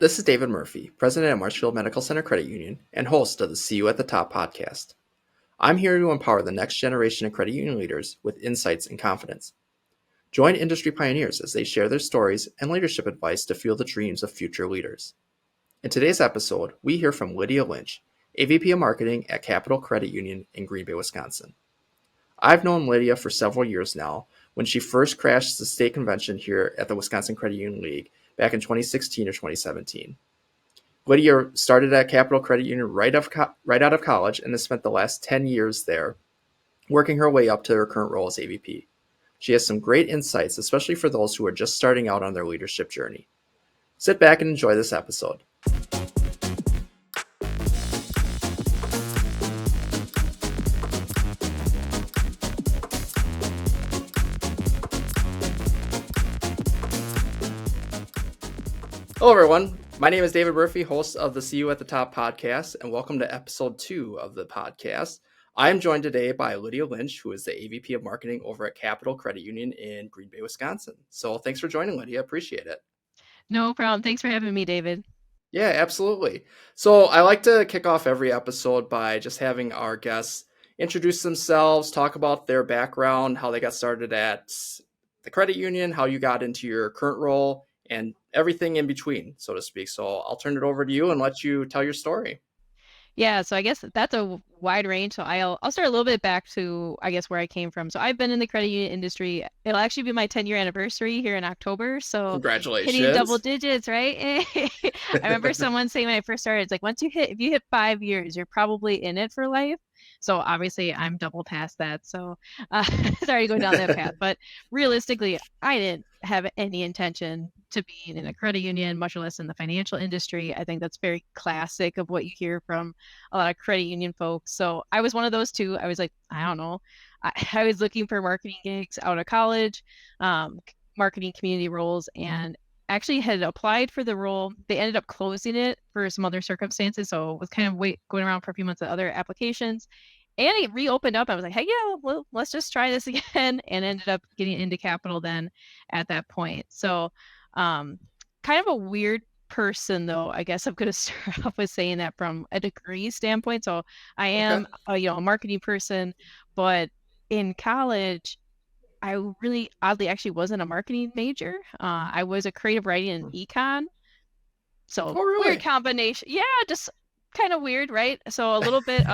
This is David Murphy, President of Marshfield Medical Center Credit Union and host of the CU at the Top podcast. I'm here to empower the next generation of credit union leaders with insights and confidence. Join industry pioneers as they share their stories and leadership advice to fuel the dreams of future leaders. In today's episode, we hear from Lydia Lynch, AVP of Marketing at Capital Credit Union in Green Bay, Wisconsin. I've known Lydia for several years now when she first crashed the state convention here at the Wisconsin Credit Union League back in 2016 or 2017. Lydia started at Capital Credit Union right out of college and has spent the last 10 years there, working her way up to her current role as AVP. She has some great insights, especially for those who are just starting out on their leadership journey. Sit back and enjoy this episode. Hello, everyone. My name is David Murphy, host of the CU at the Top podcast, and welcome to episode 2 of the podcast. I am joined today by Lydia Lynch, who is the AVP of Marketing over at Capital Credit Union in Green Bay, Wisconsin. So thanks for joining, Lydia. Appreciate it. No problem. Thanks for having me, David. Yeah, absolutely. So I like to kick off every episode by just having our guests introduce themselves, talk about their background, how they got started at the credit union, how you got into your current role, and everything in between, so to speak. So I'll turn it over to you and let you tell your story. Yeah, so I guess that's a wide range. So I'll start a little bit back to, I guess, where I came from. So I've been in the credit union industry. It'll actually be my 10-year anniversary here in October. So Congratulations. hitting double digits, right? I remember someone saying when I first started, it's like, if you hit 5 years, you're probably in it for life. So obviously I'm double past that. So sorry to go down that path. But realistically, I didn't have any intention to be in a credit union, much less in the financial industry. I think that's very classic of what you hear from a lot of credit union folks. So I was one of those two. I was like, I don't know. I was looking for marketing gigs out of college, marketing community roles, and actually had applied for the role. They ended up closing it for some other circumstances. So it was kind of going around for a few months of other applications. And it reopened up. I was like, hey, yeah, well, let's just try this again. And ended up getting into Capital then at that point. So kind of a weird person, though. I guess I'm going to start off with saying that from a degree standpoint. So I am, a marketing person, but in college, I really oddly actually wasn't a marketing major. I was a creative writing and econ. So weird combination. Yeah, just kind of weird, right? So a little bit,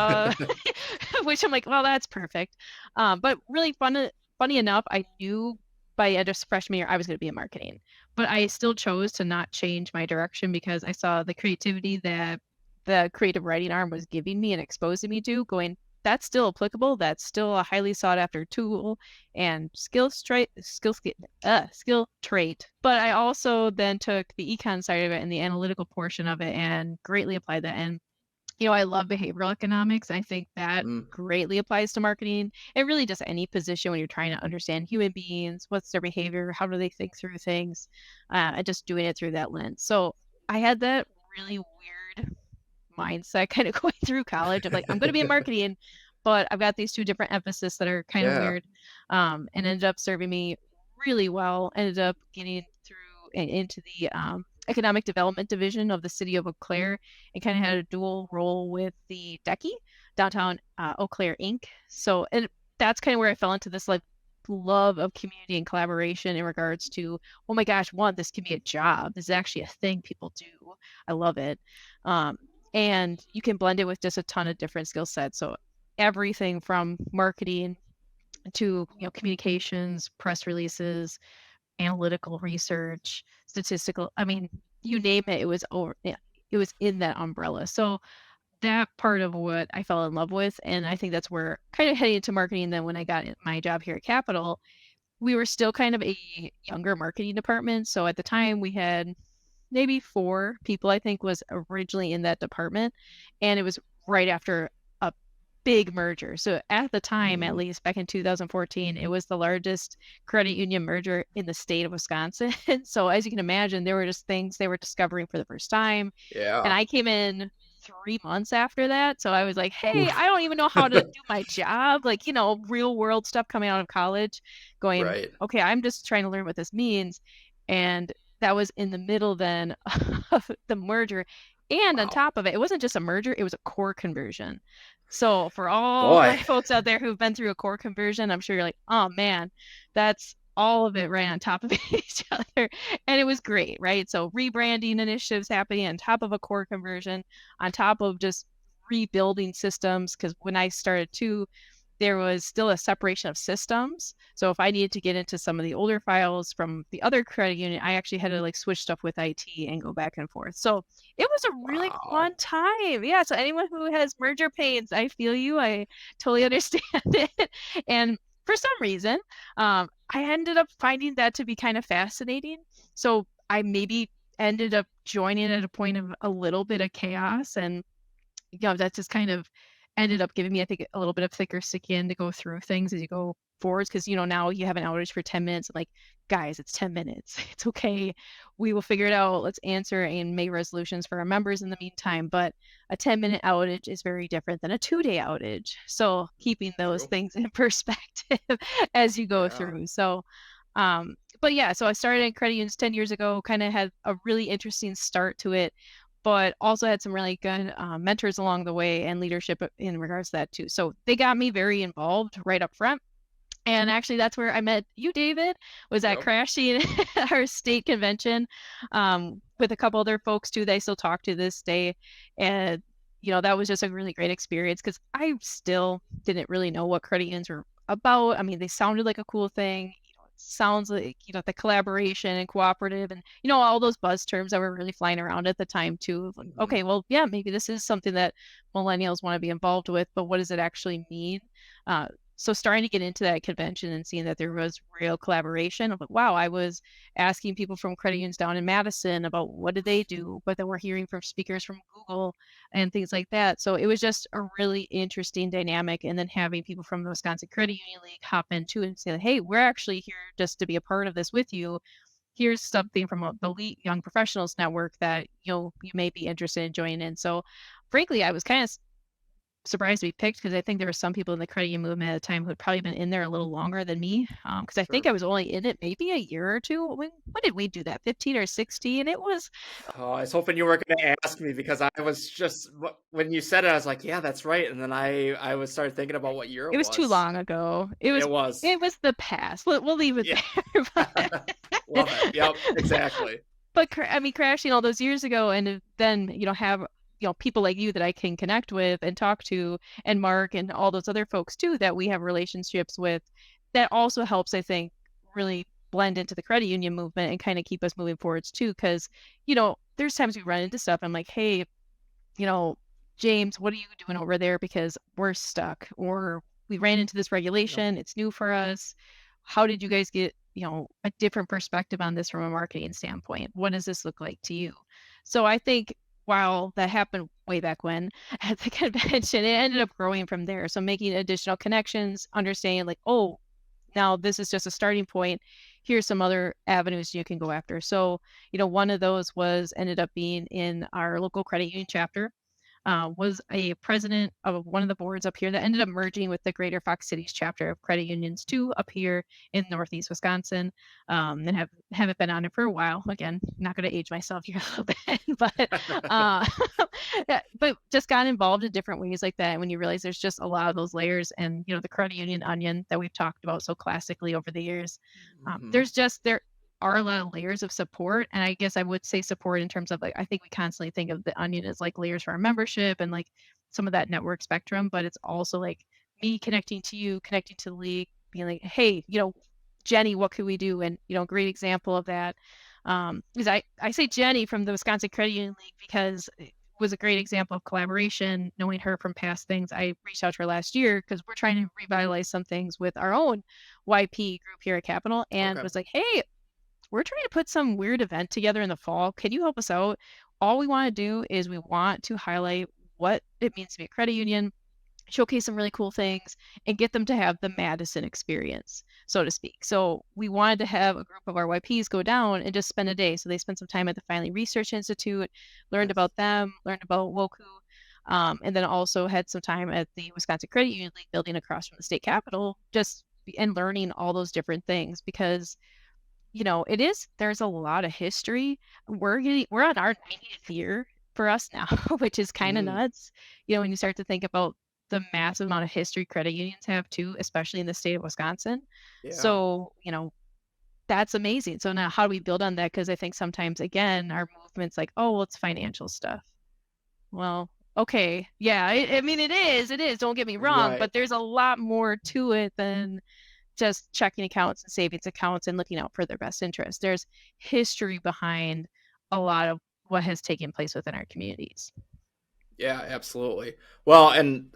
which I'm like, well, that's perfect. But really funny enough, I knew by end of freshman year I was going to be in marketing, but I still chose to not change my direction because I saw the creativity that the creative writing arm was giving me and exposing me to, going, that's still applicable. That's still a highly sought after tool and skill trait. But I also then took the econ side of it and the analytical portion of it and greatly applied that. And I love behavioral economics. I think that greatly applies to marketing and really just any position when you're trying to understand human beings, what's their behavior, how do they think through things, and just doing it through that lens. So I had that really weird mindset kind of going through college of like, I'm going to be in marketing, but I've got these two different emphasis that are kind of weird, and ended up serving me really well. Ended up getting through and into the economic development division of the city of Eau Claire, and kind of had a dual role with the DECI, Downtown Eau Claire Inc. So, and that's kind of where I fell into this like love of community and collaboration in regards to, oh my gosh, this can be a job. This is actually a thing people do. I love it. And you can blend it with just a ton of different skill sets. So everything from marketing to communications, press releases, analytical research, statistical. I mean, you name it, it was in that umbrella. So that part of what I fell in love with, and I think that's where kind of heading into marketing. Then when I got my job here at Capital, we were still kind of a younger marketing department. So at the time we had maybe 4 people, I think, was originally in that department. And it was right after a big merger. So at the time, at least back in 2014, it was the largest credit union merger in the state of Wisconsin. So as you can imagine, there were just things they were discovering for the first time. Yeah. And I came in 3 months after that. So I was like, hey, I don't even know how to do my job. Like, real world stuff coming out of college going, okay, I'm just trying to learn what this means. And that was in the middle then of the merger. And on Wow. top of it, it wasn't just a merger, it was a core conversion. So for all my Boy. folks out there who've been through a core conversion, I'm sure you're like, oh man, that's all of it right on top of each other. And it was great, right? So rebranding initiatives happening on top of a core conversion, on top of just rebuilding systems. Because when I started too, there was still a separation of systems. So if I needed to get into some of the older files from the other credit union, I actually had to like switch stuff with IT and go back and forth. So it was a really Wow. fun time. Yeah. So anyone who has merger pains, I feel you. I totally understand it. And for some reason, I ended up finding that to be kind of fascinating. So I maybe ended up joining at a point of a little bit of chaos, and that just kind of ended up giving me, I think, a little bit of thicker skin to go through things as you go forwards. Because now you have an outage for 10 minutes. I'm like, guys, it's 10 minutes. It's okay. We will figure it out. Let's answer and make resolutions for our members in the meantime. But a 10-minute outage is very different than a 2-day outage. So keeping those True. things in perspective as you go Yeah. through. So, but yeah, so I started in credit unions 10 years ago, kind of had a really interesting start to it, but also had some really good mentors along the way and leadership in regards to that too. So they got me very involved right up front. And actually, that's where I met you, David, was at Yep. Crashing, our state convention, with a couple other folks too that I still talk to this day. And, that was just a really great experience because I still didn't really know what credit unions were about. I mean, they sounded like a cool thing. It sounds like, the collaboration and cooperative and, all those buzz terms that were really flying around at the time too. Like, Hmm. okay, well, yeah, maybe this is something that millennials want to be involved with, but what does it actually mean? Uh, so starting to get into that convention and seeing that there was real collaboration, I'm like, wow, I was asking people from credit unions down in Madison about what did they do, but then we're hearing from speakers from Google and things like that. So it was just a really interesting dynamic. And then having people from the Wisconsin Credit Union League hop into it and say, hey, we're actually here just to be a part of this with you. Here's something from the Elite Young Professionals Network that you may be interested in joining in. So frankly, I was kind of surprised to be picked because I think there were some people in the credit union movement at the time who had probably been in there a little longer than me. Because I think Sure. I was only in it maybe a year or two. When did we do that? 15 or 16? It was Oh, I was hoping you were going to ask me because I was just when you said it, I was like, yeah, that's right. And then I was started thinking about what year it it was too was. long ago. It was It was. it was the past. We'll leave it Yeah. there. Love it. Yep. Exactly. But I mean, crashing all those years ago, and then have people like you that I can connect with and talk to, and Mark and all those other folks too that we have relationships with. That also helps, I think, really blend into the credit union movement and kind of keep us moving forwards too. Because there's times we run into stuff. I'm like, hey, you know, James, what are you doing over there? Because we're stuck, or we ran into this Yep. regulation. It's new for us. How did you guys get, a different perspective on this from a marketing standpoint? What does this look like to you? So I think while that happened way back when at the convention, it ended up growing from there. So making additional connections, understanding like, oh, now this is just a starting point. Here's some other avenues you can go after. So, one of those was ended up being in our local credit union chapter, was a president of one of the boards up here that ended up merging with the Greater Fox Cities chapter of credit unions too up here in Northeast Wisconsin, and haven't been on it for a while. Again, not going to age myself here a little bit, but uh, yeah, but just got involved in different ways like that. And when you realize there's just a lot of those layers, and the credit union onion that we've talked about so classically over the years, Hmm. there are a lot of layers of support. And I guess I would say support in terms of like, I think we constantly think of the onion as like layers for our membership and like some of that network spectrum, but it's also like me connecting to you, connecting to the league, being like, hey, Jenny, what could we do? And, great example of that. Is I say Jenny from the Wisconsin Credit Union League because it was a great example of collaboration, knowing her from past things. I reached out to her last year because we're trying to revitalize some things with our own YP group here at Capital, and Okay. was like, hey, we're trying to put some weird event together in the fall. Can you help us out? All we want to do is we want to highlight what it means to be a credit union, showcase some really cool things, and get them to have the Madison experience, so to speak. So we wanted to have a group of our YPs go down and just spend a day. So they spent some time at the Finally Research Institute, learned Nice. about them, learned about Woku, and then also had some time at the Wisconsin Credit Union League building across from the state capitol, just and learning all those different things because there's a lot of history. We're on our 90th year for us now, which is kind of nuts. When you start to think about the massive amount of history credit unions have too, especially in the state of Wisconsin. Yeah. So, that's amazing. So now how do we build on that? Because I think sometimes, again, our movement's like, oh, well, it's financial stuff. Well, okay. Yeah, I mean, it is. Don't get me wrong, Right. but there's a lot more to it than just checking accounts and savings accounts and looking out for their best interest. There's history behind a lot of what has taken place within our communities. Yeah, absolutely. Well, and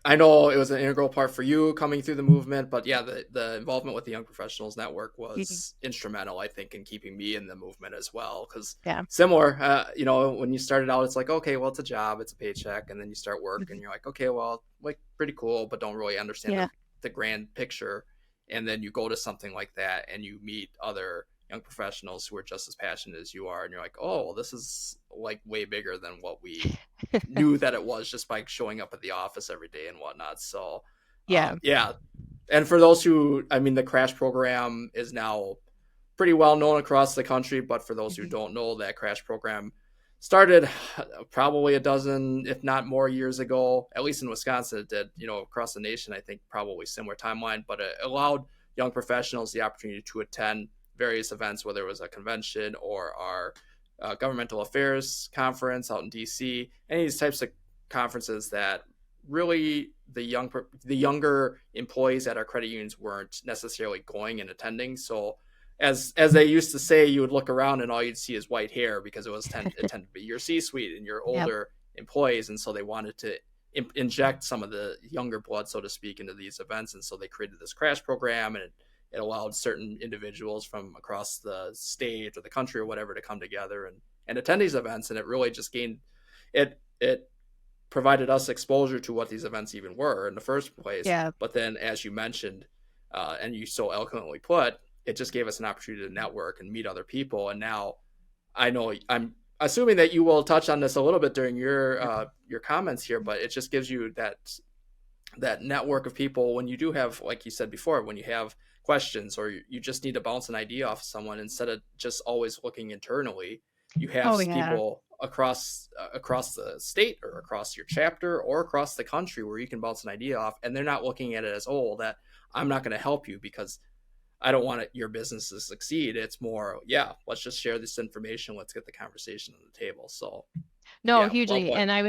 I know it was an integral part for you coming through the movement, but yeah, the involvement with the Young Professionals Network Mhm. was instrumental, I think, in keeping me in the movement as well. Because Yeah. similar, when you started out, it's like, okay, well, it's a job, it's a paycheck, and then you start work, and Mhm. you're like, okay, well, like pretty cool, but don't really understand Yeah. the grand picture. And then you go to something like that, and you meet other young professionals who are just as passionate as you are, and you're like, oh, well, this is like way bigger than what we knew that it was just by showing up at the office every day and whatnot. So, Yeah. yeah. And for those who, I mean, the crash program is now pretty well known across the country, but for those who Mhm. don't know, that crash program started probably a dozen, if not more, years ago. At least in Wisconsin, it did. Across the nation, I think probably similar timeline, but it allowed young professionals the opportunity to attend various events, whether it was a convention or our governmental affairs conference out in DC, any of these types of conferences that really the younger employees at our credit unions weren't necessarily going and attending. So as they used to say, you would look around and all you'd see is white hair because it tended to be your C-suite and your Yep. older employees, and so they wanted to inject some of the younger blood, so to speak, into these events, and so they created this crash program, and it allowed certain individuals from across the state or the country or whatever to come together and attend these events, and it really just gained it provided us exposure to what these events even were in the first place. Yeah. But then, as you mentioned, and you so eloquently put, it just gave us an opportunity to network and meet other people. And now I know I'm assuming that you will touch on this a little bit during your comments here, but it just gives you that network of people when you do have, like you said before, when you have questions or you just need to bounce an idea off of someone instead of just always looking internally. You have Oh, yeah. people across the state or across your chapter or across the country where you can bounce an idea off, and they're not looking at it as, oh, that I'm not going to help you because I don't want your business to succeed. It's more, yeah, let's just share this information, let's get the conversation on the table. So No, yeah, well hugely. put. And I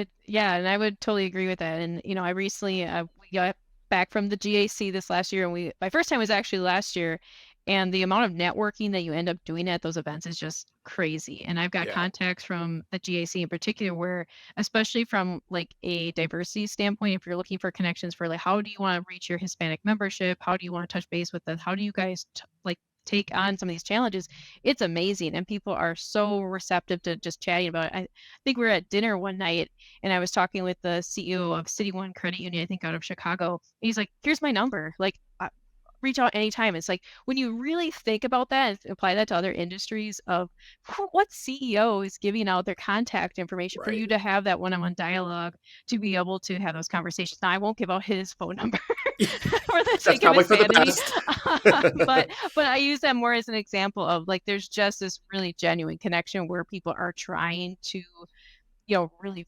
would totally agree with that. And, I recently we got back from the GAC this last year, and my first time was actually last year. And the amount of networking that you end up doing at those events is just crazy. And I've got Yeah, contacts from the GAC in particular where, especially from like a diversity standpoint, if you're looking for connections for like, how do you want to reach your Hispanic membership? How do you want to touch base with us? How do you guys like take on some of these challenges? It's amazing. And people are so receptive to just chatting about it. I think we were at dinner one night and I was talking with the CEO of City One Credit Union, I think out of Chicago. And he's like, here's my number. Like, reach out anytime. It's like when you really think about that and apply that to other industries of what CEO is giving out their contact information for right. you to have that one-on-one dialogue to be able to have those conversations. Now, I won't give out his phone number for the That's sake of probably his for the sanity. best. but I use that more as an example of like there's just this really genuine connection where people are trying to really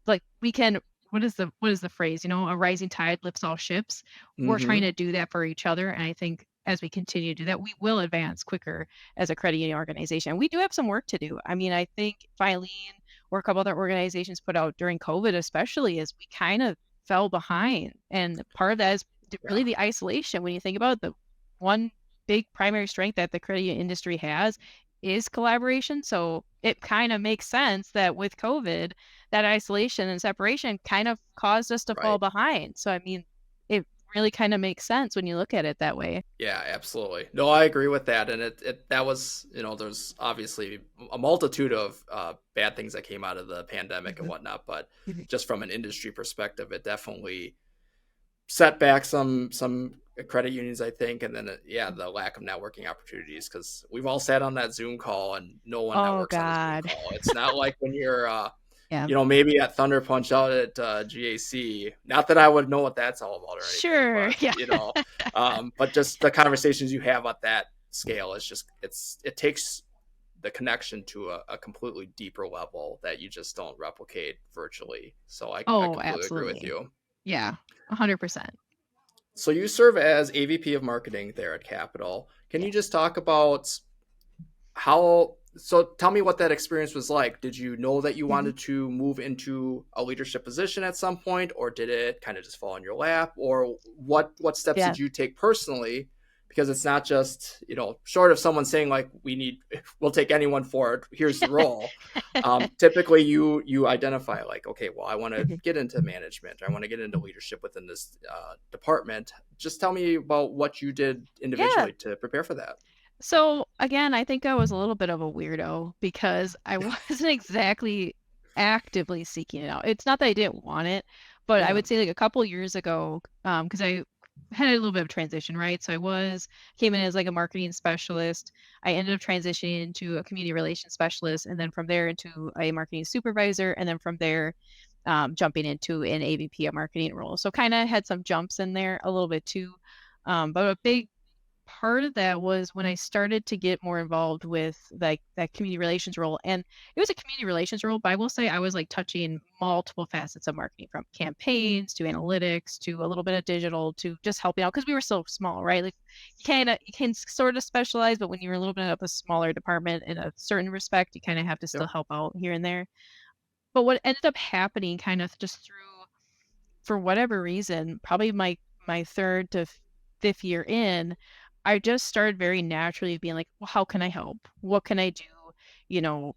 like we can what is the phrase? A rising tide lifts all ships. We're trying Mm-hmm. to do that for each other. And I think as we continue to do that, we will advance quicker as a credit union organization. We do have some work to do. I mean, I think Filene or a couple other organizations put out during COVID, especially, is we kind of fell behind. And part of that is Yeah. really the isolation. When you think about it, the one big primary strength that the credit union industry has is collaboration. So it kind of makes sense that with COVID, that isolation and separation kind of caused us to fall Right. behind. So, I mean, it really kind of makes sense when you look at it that way. Yeah, absolutely. No, I agree with that. And that was, there's obviously a multitude of bad things that came out of the pandemic and Mhm. whatnot, but Mhm. just from an industry perspective, it definitely set back some credit unions, I think, and then yeah, the lack of networking opportunities because we've all sat on that Zoom call and no one Oh, networks on a Zoom God. call. It's not like when you're Yeah. maybe at Thunder Punch out at GAC. Not that I would know what that's all about or anything, Sure. but Yeah. but just the conversations you have at scale is just it takes the connection to a completely deeper level that you just don't replicate virtually. So I Oh, completely agree with absolutely. you. Yeah, 100%. So you serve as AVP of marketing there at Capital. Can Yeah. you just talk about how, so tell me what that experience was like. Did you know that you Mhm. wanted to move into a leadership position at some point, or did it kind of just fall in your lap? Or what steps Yeah. did you take personally? Because it's not just, short of someone saying like, we'll take anyone for it, here's the role. Typically you identify like, okay, well, I want to Mhm. get into management, I want to get into leadership within this department. Just tell me about what you did Yeah. individually to prepare for that. So again, I think I was a little bit of a weirdo because I wasn't exactly actively seeking it out. It's not that I didn't want it, but I Yeah. would say like a couple years ago, because I had a little bit of transition, right? So came in as like a marketing specialist. I ended up transitioning into a community relations specialist, and then from there into a marketing supervisor, and then from there, jumping into an AVP, a marketing role. So kind of had some jumps in there a little bit too. But a big part of that was when I started to get more involved with like that community relations role. And it was a community relations role, but I will say I was like touching multiple facets of marketing, from campaigns to analytics to a little bit of digital to just helping out because we were so small, right? Like you can sort of specialize, but when you're a little bit of a smaller department in a certain respect, you kind of have to still Yep. help out here and there. But what ended up happening kind of just through, for whatever reason, probably my third to fifth year in, I just started very naturally being like, well, how can I help? What can I do? You know,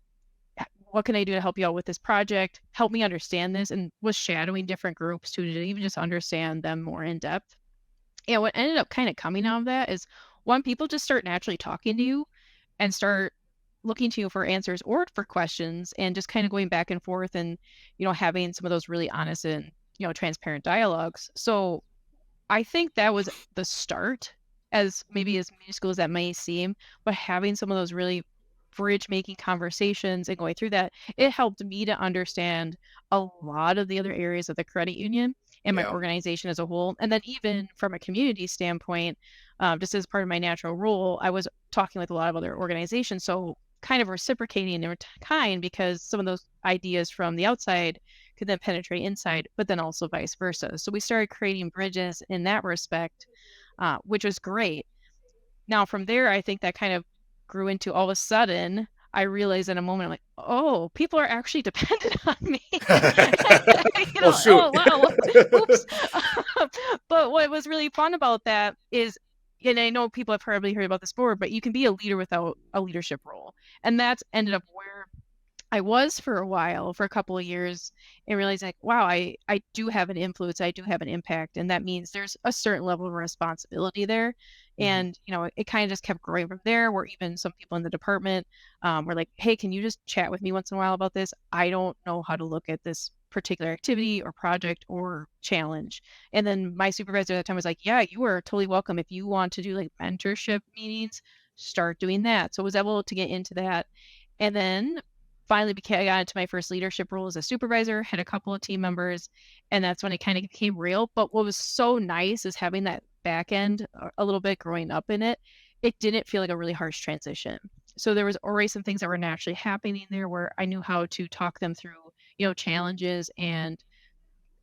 what can I do to help you out with this project? Help me understand this, and was shadowing different groups to even just understand them more in depth. And what ended up kind of coming out of that is, one, people just start naturally talking to you and start looking to you for answers or for questions, and just kind of going back and forth, and having some of those really honest and transparent dialogues. So I think that was the start, as maybe as minuscule as that may seem, but having some of those really bridge making conversations and going through that, it helped me to understand a lot of the other areas of the credit union and my Yeah. organization as a whole. And then even from a community standpoint, just as part of my natural role, I was talking with a lot of other organizations. So kind of reciprocating in kind, because some of those ideas from the outside could then penetrate inside, but then also vice versa. So we started creating bridges in that respect, which was great. Now, from there, I think that kind of grew into, all of a sudden, I realized in a moment, I'm like, oh, people are actually dependent on me. Well, shoot. Oh, wow. Oops. But what was really fun about that is, and I know people have probably heard about this before, but you can be a leader without a leadership role. And that's ended up where I was for a while, for a couple of years, and realized like, wow, I do have an influence, I do have an impact, and that means there's a certain level of responsibility there. Mhm. And it kind of just kept growing from there. Where even some people in the department were like, "Hey, can you just chat with me once in a while about this? I don't know how to look at this particular activity or project or challenge." And then my supervisor at that time was like, "Yeah, you are totally welcome. If you want to do like mentorship meetings, start doing that." So I was able to get into that, and then finally I got into my first leadership role as a supervisor, had a couple of team members, and that's when it kind of became real. But what was so nice is having that back end a little bit growing up in it, it didn't feel like a really harsh transition. So there was already some things that were naturally happening there where I knew how to talk them through, challenges. And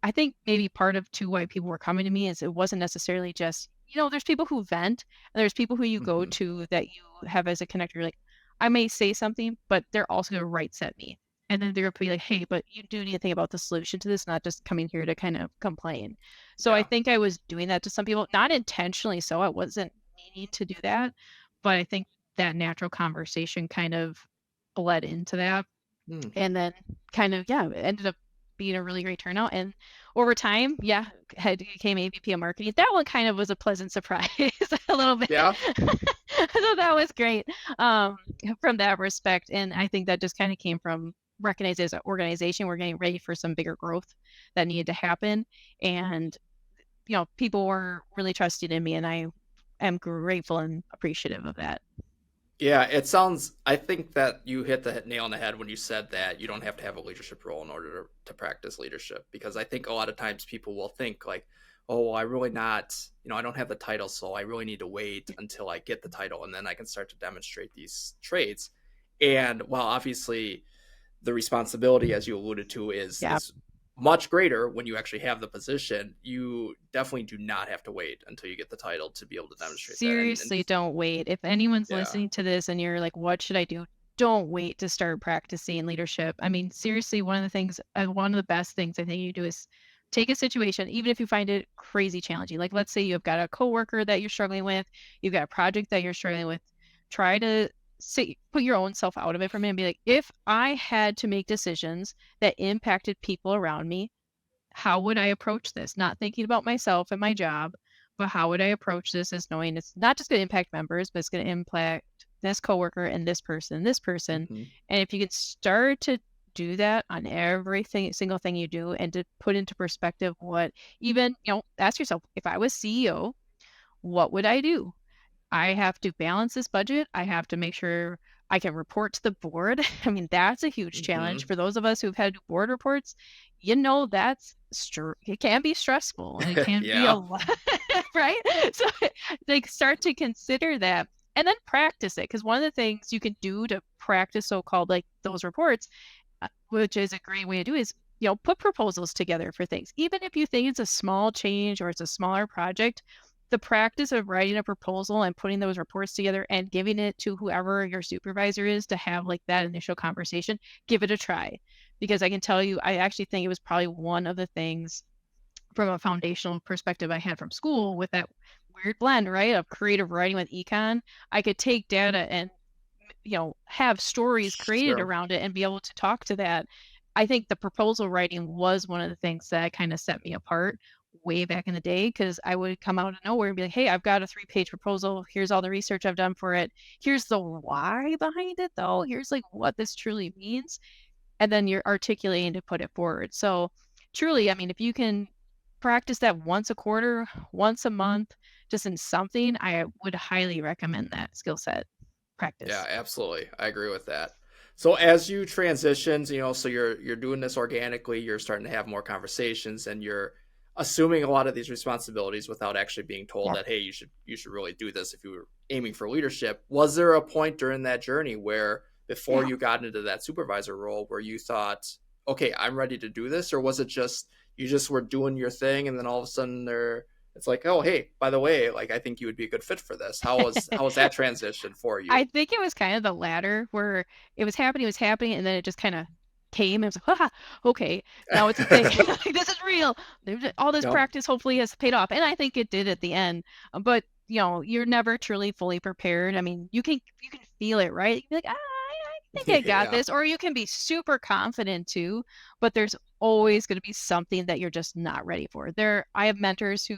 I think maybe part of too why people were coming to me is it wasn't necessarily just, there's people who vent, and there's people who you go Mhm. to that you have as a connector. You're like, I may say something, but they're also going to right set me. And then they're going to be like, hey, but you do need to think about the solution to this, not just coming here to kind of complain. So I Yeah. think I was doing that to some people, not intentionally. So I wasn't meaning to do that. But I think that natural conversation kind of bled into that, Mm. and then kind of, yeah, it ended up being a really great turnout. And over time, yeah, had became AVP of marketing. That one kind of was a pleasant surprise a little bit. Yeah. So that was great, um, from that respect. And I think that just kind of came from recognizing as an organization we're getting ready for some bigger growth that needed to happen. And people were really trusting in me, and I am grateful and appreciative of that. Yeah, it sounds, I think that you hit the nail on the head when you said that you don't have to have a leadership role in order to practice leadership. Because I think a lot of times people will think like, oh, I really not, I don't have the title, so I really need to wait until I get the title and then I can start to demonstrate these traits. And while obviously the responsibility, as you alluded to, Yeah. is much greater when you actually have the position, you definitely do not have to wait until you get the title to be able to demonstrate that. And Seriously, don't wait. If anyone's yeah. listening to this and you're like, what should I do? Don't wait to start practicing leadership. I mean, seriously, one of the best things I think you do is take a situation, even if you find it crazy challenging. Like, let's say you've got a coworker that you're struggling with, you've got a project that you're struggling with. Try to put your own self out of it for a minute and be like, if I had to make decisions that impacted people around me, how would I approach this? Not thinking about myself and my job, but how would I approach this as knowing it's not just going to impact members, but it's going to impact this coworker and this person, and this person. Mm-hmm. And if you could start to do that on everything, single thing you do, and to put into perspective what even, ask yourself, if I was CEO, what would I do? I have to balance this budget. I have to make sure I can report to the board. I mean, that's a huge challenge Mm-hmm. for those of us who've had board reports. It can be stressful and it can be a Yeah. lot, right? So like start to consider that and then practice it. Because one of the things you can do to practice so-called like those reports, which is a great way to do is, put proposals together for things. Even if you think it's a small change or it's a smaller project, the practice of writing a proposal and putting those reports together and giving it to whoever your supervisor is to have like that initial conversation, give it a try. Because I can tell you, I actually think it was probably one of the things from a foundational perspective I had from school with that weird blend, right, of creative writing with econ. I could take data and have stories created Sure. around it and be able to talk to that. I think the proposal writing was one of the things that kind of set me apart way back in the day because I would come out of nowhere and be like, hey, I've got a 3-page proposal. Here's all the research I've done for it. Here's the why behind it, though. Here's like what this truly means. And then you're articulating to put it forward. So truly, I mean, if you can practice that once a quarter, once a month, just in something, I would highly recommend that skill set Yeah, practice. absolutely. I agree with that. So as you transitions, so you're doing this organically, you're starting to have more conversations and you're assuming a lot of these responsibilities without actually being told Yeah. that, hey, you should really do this if you were aiming for leadership. Was there a point during that journey where before Yeah. you got into that supervisor role where you thought, okay, I'm ready to do this? Or was it just you just were doing your thing and then all of a sudden it's like, oh, hey, by the way, like I think you would be a good fit for this. How was that transition for I you? think it was kind of the latter where it was happening, and then it just kind of came. It was like, haha, okay, now it's a thing. Like, this is real. All this Yep. practice hopefully has paid off, and I think it did at the end. But you're never truly fully prepared. I mean, you can feel it, right? You can be like, I think I got Yeah. this, or you can be super confident too. But there's always going to be something that you're just not ready for. I have mentors who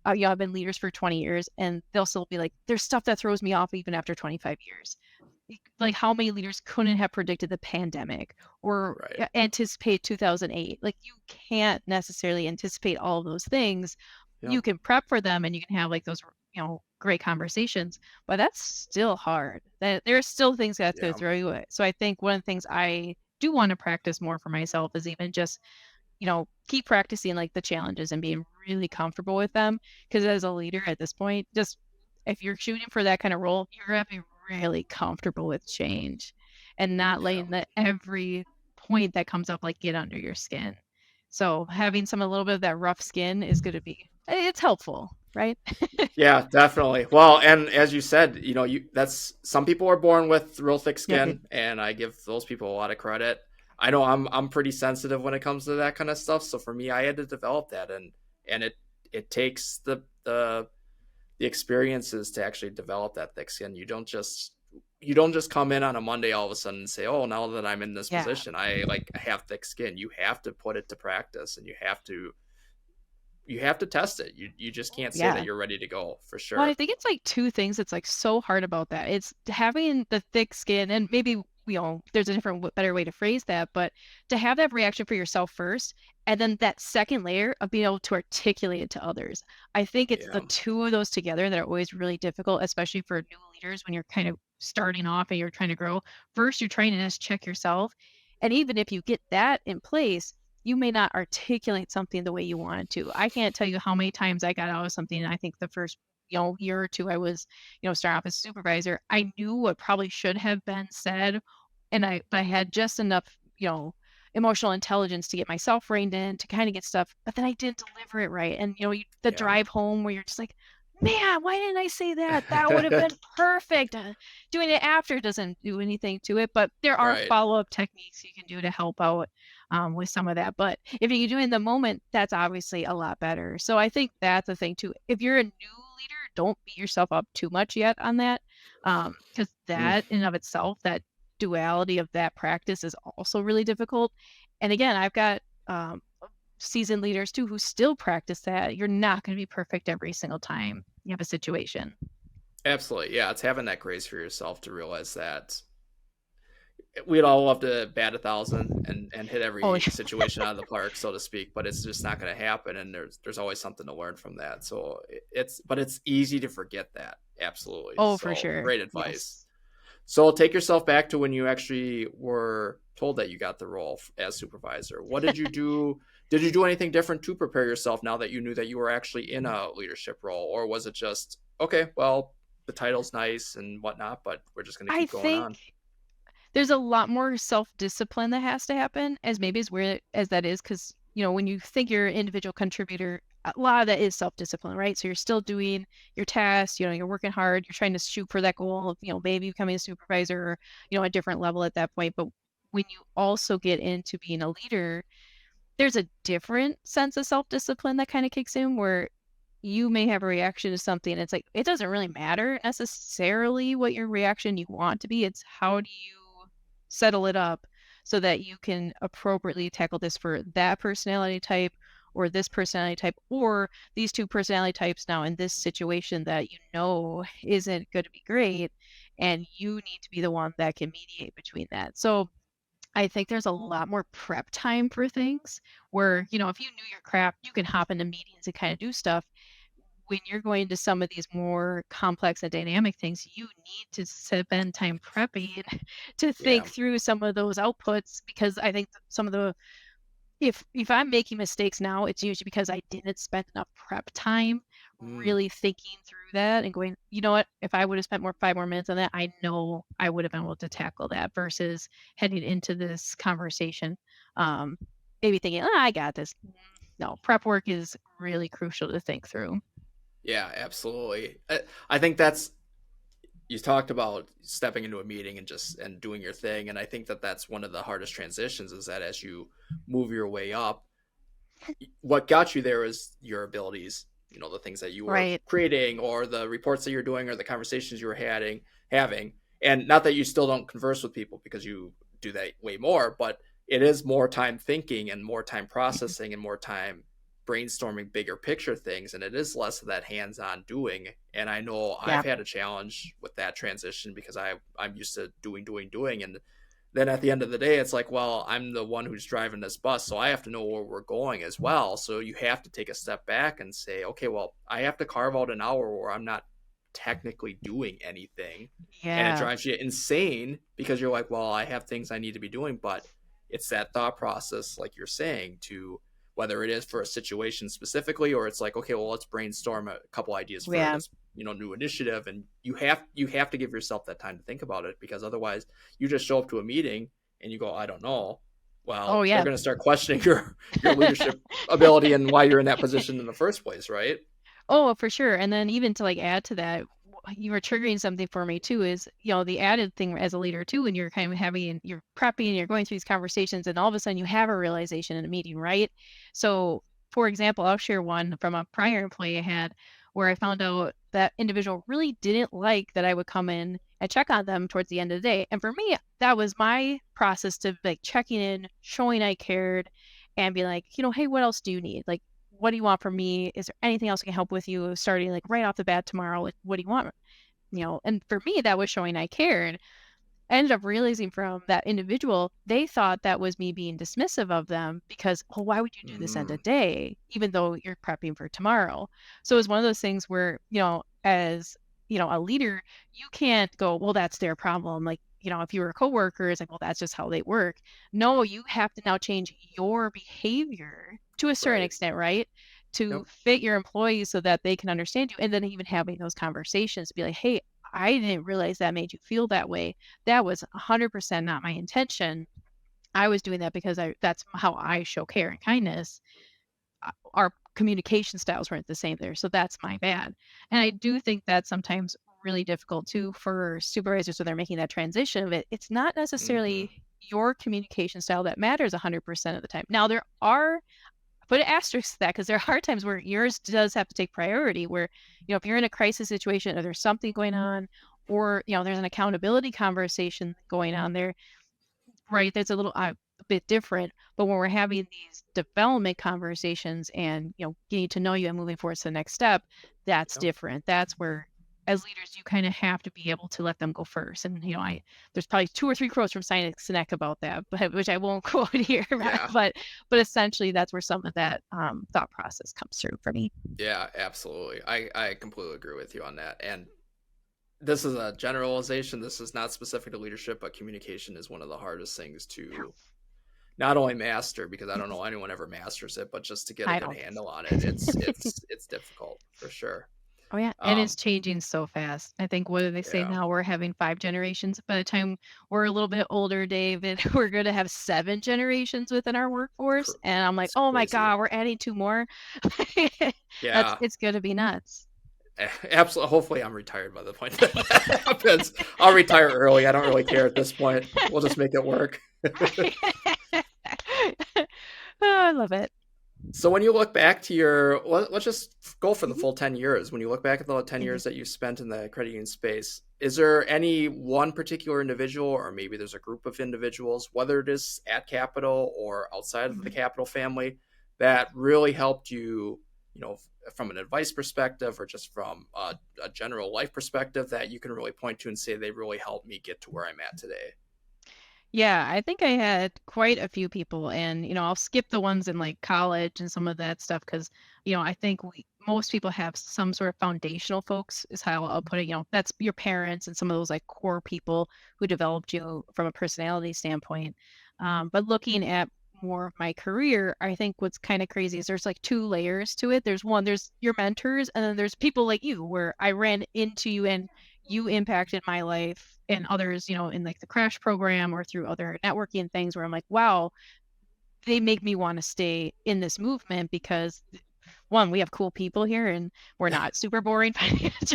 I've been leaders for 20 years, and they'll still be like, there's stuff that throws me off even after 25 years. Like, how many leaders couldn't have predicted the pandemic or Right. anticipate 2008? Like, you can't necessarily anticipate all of those things. Yep. You can prep for them and you can have like those, great conversations, but that's still hard. There's still things that's going Yeah. to throw you away. So I think one of the things I do want to practice more for myself is even just keep practicing like the challenges and being really comfortable with them. Because as a leader at this point, just if you're shooting for that kind of role, you're gonna be really comfortable with change and not Yeah. letting that every point that comes up like get under your skin. So having a little bit of that rough skin is going to be it's helpful, right? Yeah, definitely. Well, and as you said, that's some people are born with real thick Yep. skin, and I give those people a lot of credit. I know I'm pretty sensitive when it comes to that kind of stuff, so for me, I had to develop that, and it takes the experiences to actually develop that thick skin. You don't just come in on a Monday all of a sudden and say, "Oh, now that I'm in this Yeah. position, I have thick skin." You have to put it to practice, and you have to test it. You just can't say that Yeah. you're ready to go for Well, I sure. think it's like two things that's like so hard about that. It's having the thick skin, and maybe there's a different, better way to phrase that, but to have that reaction for yourself first, and then that second layer of being able to articulate it to others. I think it's the Yeah. two of those together that are always really difficult, especially for new leaders when you're kind of starting off and you're trying to grow. First, you're trying to just check yourself, and even if you get that in place, you may not articulate something the way you wanted to. I can't tell you how many times I got out of something. And I think the first, year or two I was, starting off as supervisor, I knew what probably should have been said. But I had just enough, emotional intelligence to get myself reined in, to kind of get stuff, but then I didn't deliver it right. And, the Yeah. drive home where you're just like, man, why didn't I say that? That would have been perfect. Doing it after doesn't do anything to it, but there are Right. follow-up techniques you can do to help out with some of that. But if you do it in the moment, that's obviously a lot better. So I think that's the thing too. If you're a new leader, don't beat yourself up too much yet on that, because Mm. that in and of itself, that duality of that practice is also really difficult. And again, I've got seasoned leaders too who still practice that. You're not going to be perfect every single time you have a situation. Absolutely. Yeah. It's having that grace for yourself to realize that we'd all love to bat 1,000 and hit Oh, every situation out of the park, so to speak, but it's just not going to happen. And there's always something to learn from that. So but it's easy to forget that. Absolutely. oh, for So sure. great advice. Yes. So take yourself back to when you actually were told that you got the role as supervisor. What did you do? Did you do anything different to prepare yourself now that you knew that you were actually in a leadership role? Or was it just, okay, well, the title's nice and whatnot, but we're just going to I keep going think on? there's a lot more self-discipline that has to happen, as maybe as weird as that is, because when you think you're an individual contributor, a lot of that is self-discipline, right? So you're still doing your tasks, you're working hard, you're trying to shoot for that goal of, maybe becoming a supervisor or, a different level at that point. But when you also get into being a leader, there's a different sense of self-discipline that kind of kicks in, where you may have a reaction to something. It's like, it doesn't really matter necessarily what your reaction you want to be. It's how do you settle it up so that you can appropriately tackle this for that personality type or this personality type or these two personality types now in this situation that isn't going to be great. And you need to be the one that can mediate between that. So I think there's a lot more prep time for things where, if you knew your crap, you can hop into meetings and kind of do stuff. When you're going to some of these more complex and dynamic things, you need to spend time prepping to Yeah. think through some of those outputs, because I think some of the if I'm making mistakes now, it's usually because I didn't spend enough prep time Mm. really thinking through that and going, you know what, if I would have spent 5 more minutes on that, I know I would have been able to tackle that versus heading into this conversation. Um, Maybe thinking, I got this. No, prep work is really crucial to think through. Yeah, absolutely. I think you talked about stepping into a meeting and doing your thing, and I think that's one of the hardest transitions, is that as you move your way up, what got you there is your abilities, the things that you were Right. creating or the reports that you're doing or the conversations you were having. And not that you still don't converse with people, because you do that way more, but it is more time thinking and more time processing and more time brainstorming bigger picture things, and it is less of that hands-on doing. And I know I've Yeah. had a challenge with that transition because I'm used to doing, and then at the end of the day, it's like, well, I'm the one who's driving this bus, so I have to know where we're going as well. So you have to take a step back and say, okay, well, I have to carve out an hour where I'm not technically doing anything. And it Yeah. drives you insane because you're like, well, I have things I need to be doing. But it's that thought process, like you're saying, to whether it is for a situation specifically, or it's like, okay, well, let's brainstorm a couple ideas for Yeah. this, new initiative. And you have to give yourself that time to think about it, because otherwise you just show up to a meeting and you go, I don't know. Oh, Well, they're yeah. going to start questioning your leadership ability and why you're in that position in the first place, right? Oh, for sure. And then even to add to that, you were triggering something for me too, is, the added thing as a leader too, when you're kind of you're prepping and you're going through these conversations and all of a sudden you have a realization in a meeting, right? So for example, I'll share one from a prior employee I had where I found out that individual really didn't like that I would come in and check on them towards the end of the day. And for me, that was my process to checking in, showing I cared and be like, hey, what else do you need? What do you want from me? Is there anything else I can help with you starting right off the bat tomorrow? What do you want? And for me, that was showing I cared. I ended up realizing from that individual, they thought that was me being dismissive of them because, oh, why would you do this end Mm, of day, even though you're prepping for tomorrow? So it's one of those things where, as a leader, you can't go, well, that's their problem. if you were a coworker, it's like, well, that's just how they work. No, you have to now change your behavior to a certain Right. extent, right? To Yep. fit your employees so that they can understand you. And then even having those conversations, be like, hey, I didn't realize that made you feel that way. That was 100% not my intention. I was doing that because that's how I show care and kindness. Our communication styles weren't the same there, so that's my bad. And I do think that's sometimes really difficult too for supervisors when they're making that transition of it. It's not Hmm. necessarily your communication style that matters 100% of the time. Now there are put an asterisk to that because there are times where yours does have to take priority where, if you're in a crisis situation or there's something going on or, there's an accountability conversation going on there. Right, that's a little a bit different, but when we're having these development conversations and, getting to know you and moving forward to the next step, that's Yep. different. That's where as leaders, you kinda have to be able to let them go first, and, I there's probably 2 or 3 quotes from Simon Sinek about that, but which I won't quote here, Yeah. but essentially that's where some of that, thought process comes through for me. Yeah, absolutely. I completely agree with you on that. And this is a generalization. This is not specific to leadership, but communication is one of the hardest things Yeah. to not only master, because I don't know anyone ever masters it, but just to get a I good don't. handle on it. It's difficult for sure. Oh, yeah, and it's Um, changing so fast. I think what do they say yeah. now? We're having 5 generations. By the time we're a little bit older, David, we're gonna have 7 generations within our workforce, and I'm like, It's "Oh my crazy. god, we're adding 2 more?" That's Yeah. it's gonna be nuts. Absolutely. Hopefully, I'm retired by the point that that happens. I'll retire early. I don't really care at this point. We'll just make it work. Oh, I love it. So when you look back to let's just go for the Mhm, full 10 years. When you look back at the 10 mhm, years that you spent in the credit union space, is there any one particular individual, or maybe there's a group of individuals, whether it is at Capital or outside of the mhm. Capital family, that really helped you, from an advice perspective or just from a general life perspective, that you can really point to and say they really helped me get to where I'm at today? Yeah, I think I had quite a few people, and I'll skip the ones in like college and some of that stuff because I think most people have some sort of foundational folks, is how I'll put it. That's your parents and some of those like core people who developed you from a personality standpoint. But looking at more of my career, I think what's kind of crazy is there's like two layers to it. There's your mentors, and then there's people like you, where I ran into you and you impacted my life and others, in like the crash program or through other networking things where I'm like, wow, they make me want to stay in this movement because one, we have cool people here and we're not super boring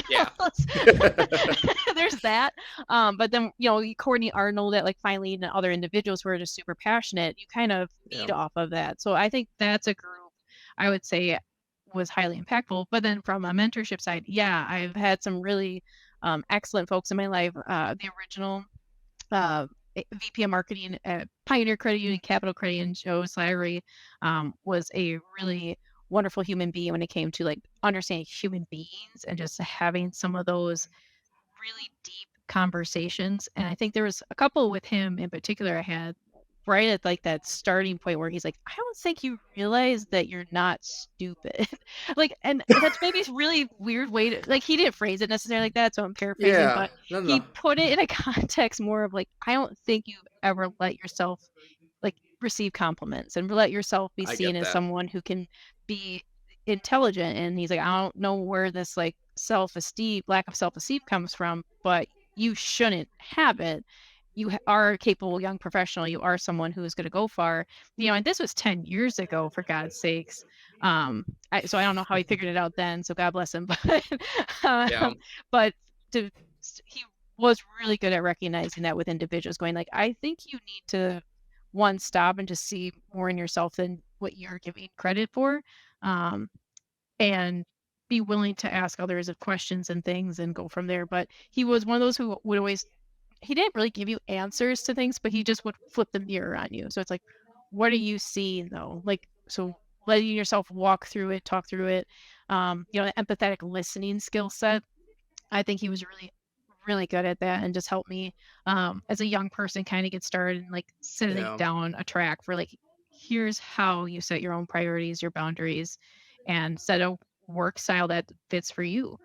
Yeah. financials. There's that. But then, Courtney Arnold at like finally and other individuals who are just super passionate, you kind of Yeah. feed off of that. So I think that's a group I would say was highly impactful. But then from a mentorship side, yeah, I've had some really excellent folks in my life. The original uh, VP of marketing at Pioneer Credit Union, Capital Credit Union, Joe Slattery, was a really wonderful human being when it came to like understanding human beings and just having some of those really deep conversations. And I think there was a couple with him in particular I had right at like that starting point where he's like, I don't think you realize that you're not stupid. Like, and that's maybe a really weird way to like he didn't phrase it necessarily like that, so I'm paraphrasing, Yeah. but No, no, he no. put it in a context more of like, I don't think you've ever let yourself like receive compliments and let yourself be I seen get as that. someone who can be intelligent. And he's like, I don't know where this like self-esteem, lack of self-esteem comes from, but you shouldn't have it. You are a capable young professional. You are someone who is going to go far. And this was 10 years ago, for God's sakes. So I don't know how he figured it out then. So God bless him. Yeah. But to, he was really good at recognizing that with individuals going like, I think you need to one stop and just see more in yourself than what you're giving credit for. Um, and be willing to ask others of questions and things and go from there. But he was one of those who would always he didn't really give you answers to things, but he just would flip the mirror on you. So it's like, what are you seeing though? Like, so letting yourself walk through it, talk through it. The empathetic listening skill set. I think he was really, really good at that and just helped me as a young person kind of get started and like setting Yeah. down a track for like, here's how you set your own priorities, your boundaries, and set a work style that fits for you.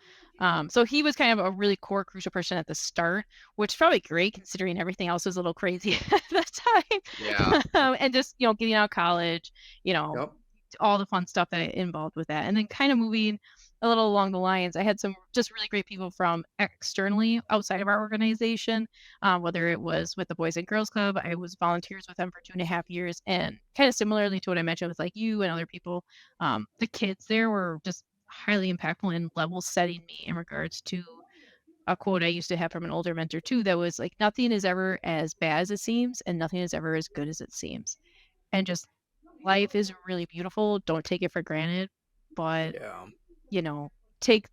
So he was kind of a really core, crucial person at the start, which is probably great considering everything else was a little crazy at the Yeah. time. And just, getting out of college, you know, Yep. all the fun stuff that involved with that. And then kind of moving a little along the lines, I had some just really great people from externally outside of our organization, whether it was with the Boys and Girls Club. I was volunteers with them for 2.5 years. And kind of similarly to what I mentioned with like you and other people, the kids there were just highly impactful in level setting me in regards to a quote I used to have from an older mentor too that was like, nothing is ever as bad as it seems and nothing is ever as good as it seems. And just life is really beautiful. Don't take it for granted, but Yeah. you know, take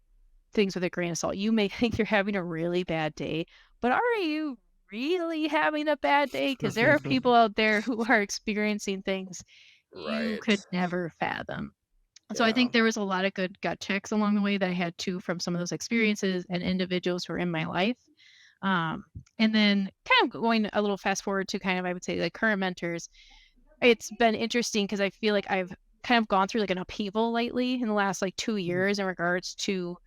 things with a grain of salt. You may think you're having a really bad day, but are you really having a bad day? Because there are people out there who are experiencing things you could Right. never fathom. So I Yeah. think there was a lot of good gut checks along the way that I had too from some of those experiences and individuals who were in my life. Um, and then kind of going a little fast forward to kind of, I would say, like current mentors. It's been interesting because I feel like I've kind of gone through like an upheaval lately in the last like 2 years in regards to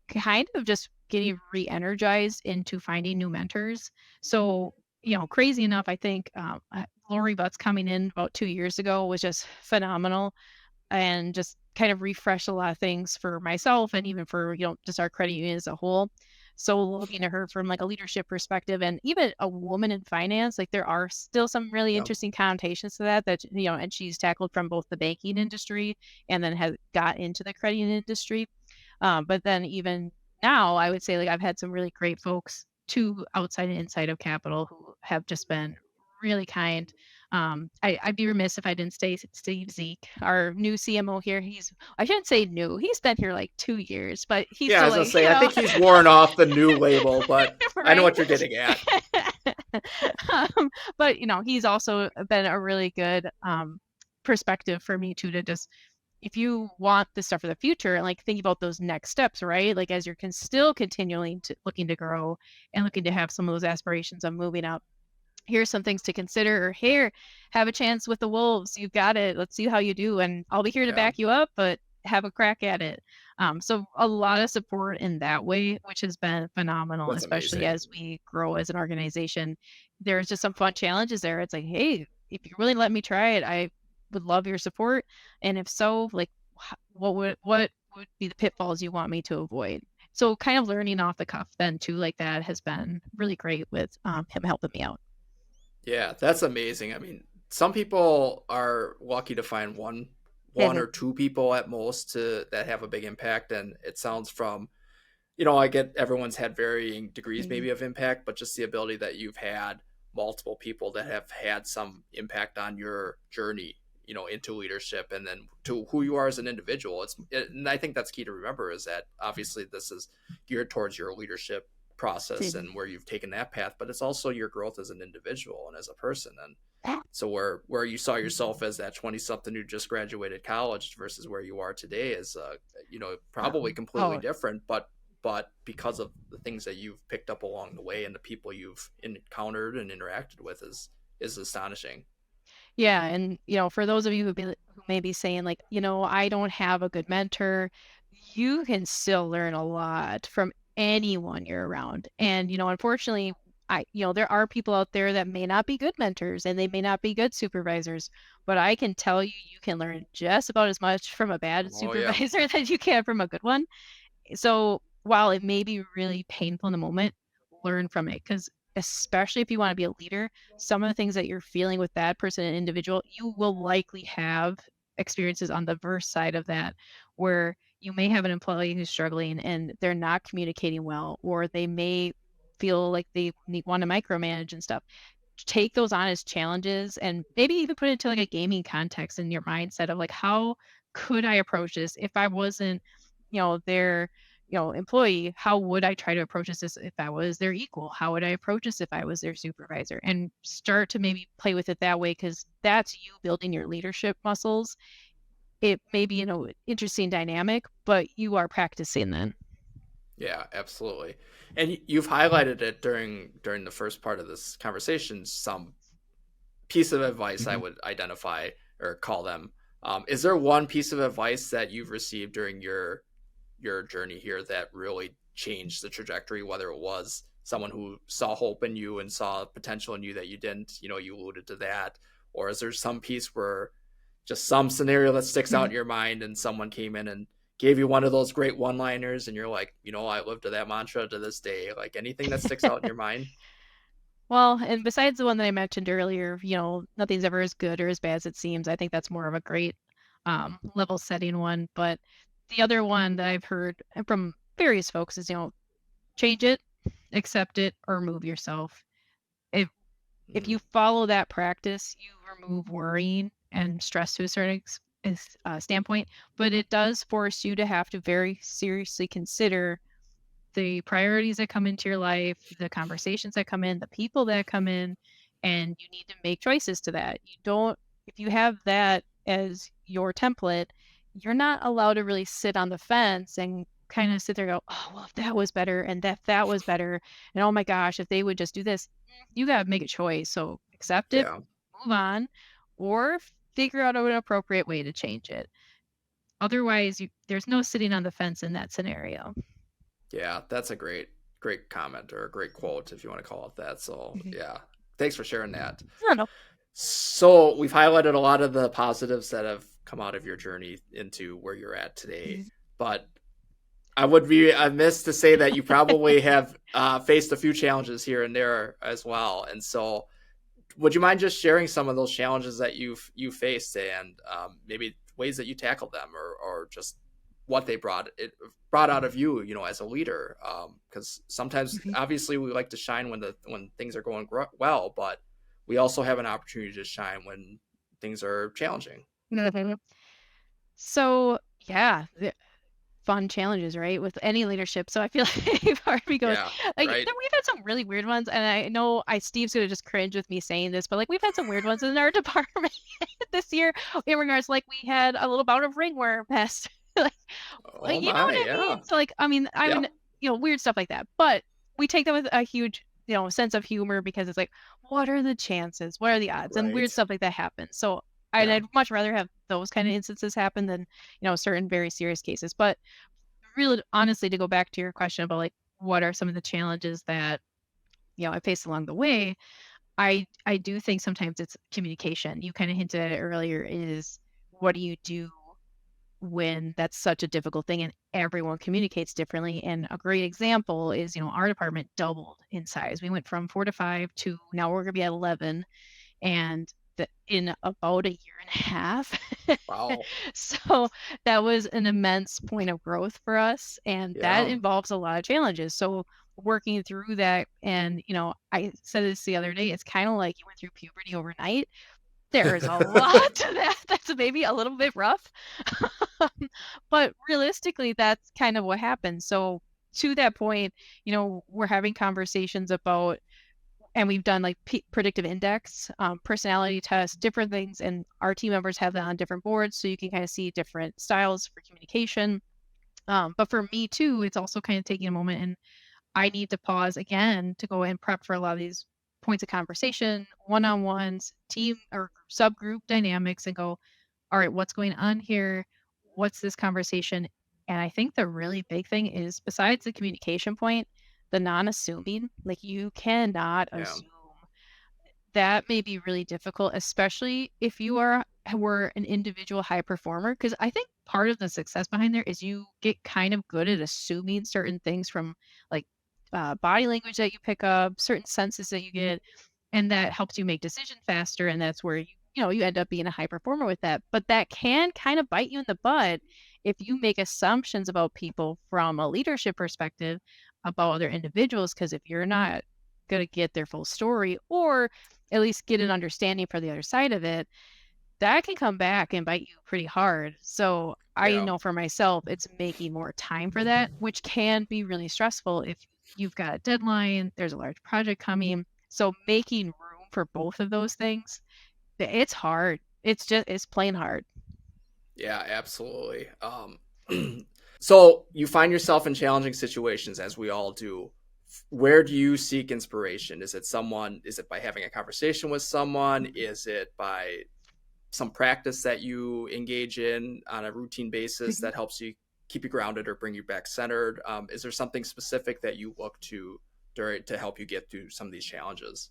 kind of just getting re-energized into finding new mentors. So, crazy enough, I think Lori Butts coming in about 2 years ago was just phenomenal and just kind of refresh a lot of things for myself and even for, just our credit union as a whole. So looking at her from like a leadership perspective and even a woman in finance, like there are still some really Yep. interesting connotations to that, and she's tackled from both the banking industry and then has got into the credit union industry. But then even now, I would say like I've had some really great folks to outside and inside of Capital who have just been really kind. I'd be remiss if I didn't say Steve Zeke, our new CMO here. I shouldn't say new. He's been here like 2 years, but he's Yeah, I still was gonna like, say, I think he's worn off the new label, but I know right. what you're getting at. But he's also been a really good perspective for me too to just if you want this stuff for the future and like think about those next steps, right? Like as you're still continuing to looking to grow and looking to have some of those aspirations of moving up, here's some things to consider. Or here, have a chance with the Wolves. You've got it. Let's see how you do. And I'll be here to Yeah, back you up, but have a crack at it. So a lot of support in that way, which has been phenomenal, that's especially amazing. as we grow as an organization. There's just some fun challenges there. It's like, hey, if you're willing to let me try it, I would love your support. And if so, like, what would be the pitfalls you want me to avoid? So kind of learning off the cuff then too, like that has been really great with him helping me out. Yeah, that's amazing. I mean, some people are lucky to find one or two people at most to that have a big impact, and it sounds from I get everyone's had varying degrees maybe of impact, but just the ability that you've had multiple people that have had some impact on your journey, into leadership and then to who you are as an individual. And I think that's key to remember is that obviously this is geared towards your leadership process and where you've taken that path, but it's also your growth as an individual and as a person. And so where you saw yourself as that 20 something who just graduated college versus where you are today is probably completely Oh, different, but because of the things that you've picked up along the way and the people you've encountered and interacted with is astonishing. yeah. And, for those of you who may be saying, like, I don't have a good mentor, you can still learn a lot from anyone you're around. And, unfortunately, there are people out there that may not be good mentors and they may not be good supervisors, but I can tell you, you can learn just about as much from a bad Oh yeah. supervisor as you can from a good one. So while it may be really painful in the moment, learn from it because especially if you want to be a leader, some of the things that you're feeling with that person and individual, you will likely have experiences on the verse side of that where you may have an employee who's struggling and they're not communicating well, or they may feel like they want to micromanage and stuff. Take those on as challenges and maybe even put it into like a gaming context in your mindset of like, how could I approach this if I wasn't their, employee? How would I try to approach this if I was their equal? How would I approach this if I was their supervisor? And start to maybe play with it that way because that's you building your leadership muscles. It may be interesting dynamic, but you are practicing then. Yeah, absolutely. And you've highlighted it during the first part of this conversation, some piece of advice I would identify or call them. Is there one piece of advice that you've received during your your journey here that really changed the trajectory, whether it was someone who saw hope in you and saw potential in you that you didn't, you alluded to that, or is there some piece where just some scenario that sticks out in your mind and someone came in and gave you one of those great one liners and you're like, I live to that mantra to this day, like anything that sticks out in your mind? Well, and besides the one that I mentioned earlier, nothing's ever as good or as bad as it seems. I think that's more of a great level setting one. But the other one that I've heard from various folks is, change it, accept it, or remove yourself. If you follow that practice, you remove worrying and stress to a certain standpoint, but it does force you to have to very seriously consider the priorities that come into your life, the conversations that come in, the people that come in, and you need to make choices to that. If you have that as your template, you're not allowed to really sit on the fence and kind of sit there and go, oh, well, if that was better and that was better. And oh my gosh, if they would just do this, you got to make a choice. So accept it, Yeah. move on, or figure out an appropriate way to change it. Otherwise, there's no sitting on the fence in that scenario. Yeah, that's a great comment or a great quote if you want to call it that. So Mhm. yeah, thanks for sharing that. I don't know. So we've highlighted a lot of the positives that have come out of your journey into where you're at today, Mhm. but I would be amiss to say that you probably have faced a few challenges here and there as well. And so, would you mind just sharing some of those challenges that you faced and maybe ways that you tackled them, or just what they brought out of you, as a leader? Because sometimes, Mhm. obviously, we like to shine when things are going well, but we also have an opportunity to shine when things are challenging. Mhm. So, yeah, fun challenges, right? With any leadership. So I feel like part of me goes, Yeah, like, right. we've had some really weird ones, and I know Steve's gonna just cringe with me saying this, but like we've had some weird ones in our department this year in regards, like we had a little bout of ringworm pest, like, Oh you know my, what I mean? yeah, So like, I mean, yep, weird stuff like that, but we take that with a huge, sense of humor because it's like, what are the chances? What are the odds? And weird right, stuff like that happens. So yeah, I'd much rather have those kind of instances happen than, certain very serious cases. But really, honestly, to go back to your question about like what are some of the challenges that I faced along the way, I do think sometimes it's communication. You kind of hinted at it earlier. Is what do you do when that's such a difficult thing and everyone communicates differently? And a great example is, our department doubled in size. We went from 4 to 5 to now we're going to be at 11, and in about a year and a half. wow, So that was an immense point of growth for us, and that yeah, involves a lot of challenges. So working through that, and I said this the other day, it's kind of like you went through puberty overnight. There is a lot to that. That's maybe a little bit rough. But realistically, that's kind of what happened. So to that point, we're having conversations about, and we've done like predictive index, personality tests, different things, and our team members have that on different boards, so you can kind of see different styles for communication. But for me too, it's also kind of taking a moment, and I need to pause again to go and prep for a lot of these points of conversation, one-on-ones, team or subgroup dynamics, and go, all right, what's going on here? What's this conversation? And I think the really big thing is, besides the communication point, the non-assuming. Like, you cannot yeah, assume. That may be really difficult, especially if you were an individual high performer. Because I think part of the success behind there is you get kind of good at assuming certain things from, like, body language that you pick up, certain senses that you get, and that helps you make decisions faster, and that's where you end up being a high performer with that. But that can kind of bite you in the butt if you make assumptions about people from a leadership perspective about other individuals, because if you're not going to get their full story, or at least get an understanding for the other side of it, that can come back and bite you pretty hard. So I yeah. know for myself, it's making more time for that, which can be really stressful if you've got a deadline, there's a large project coming. So making room for both of those things, it's hard. It's plain hard. Yeah, absolutely. So you find yourself in challenging situations, as we all do. Where do you seek inspiration? Is it by having a conversation with someone? Is it by some practice that you engage in on a routine basis that helps you keep you grounded or bring you back centered? Is there something specific that you look to during to help you get through some of these challenges?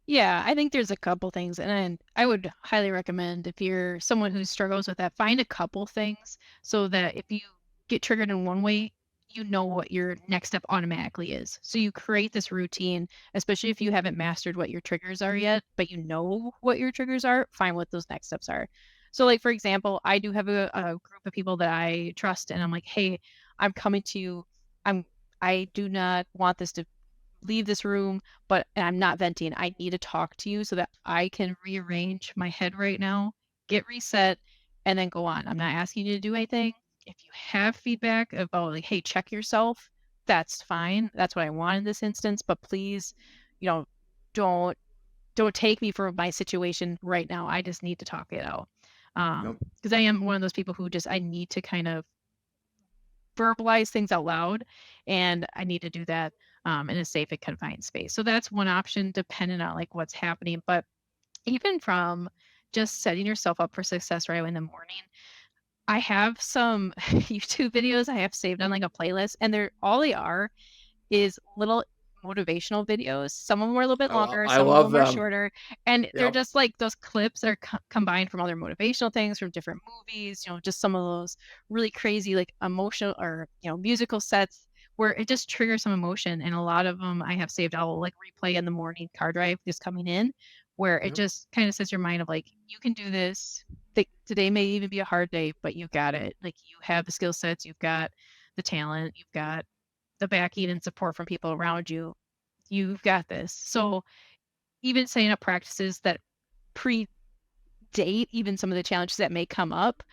Yeah, I think there's a couple things, and I would highly recommend if you're someone who struggles with that, find a couple things so that if you get triggered in one way, you know what your next step automatically is. So you create this routine, especially if you haven't mastered what your triggers are yet, but you know what your triggers are, find what those next steps are. So, like, for example, I do have a group of people that I trust, and I'm like, hey, I'm coming to you. I do not want this to leave this room, but I'm not venting. I need to talk to you so that I can rearrange my head right now, get reset, and then go on. I'm not asking you to do anything. If you have feedback about like, hey, check yourself, that's fine. That's what I want in this instance. But please, you know, don't don't take me for my situation right now. I just need to talk it out. Yep. Because I am one of those people who just I need to kind of verbalize things out loud, and I need to do that in a safe and confined space. So that's one option, depending on like what's happening. But even from just setting yourself up for success right away in the morning, I have some YouTube videos I have saved on like a playlist, and they're all they are is little motivational videos. Some of them are a little bit longer, I some of love them are them. shorter, and they're Yep. just like those clips that are combined from other motivational things from different movies, just some of those really crazy like emotional or, musical sets where it just triggers some emotion. And a lot of them I have saved. I'll like replay in the morning car drive just coming in, where it Yep. just kind of sets your mind of like, you can do this. Today may even be a hard day, but you got it. Like you have the skill sets, you've got the talent, you've got the backing and support from people around you. You've got this. So even setting up practices that predate even some of the challenges that may come up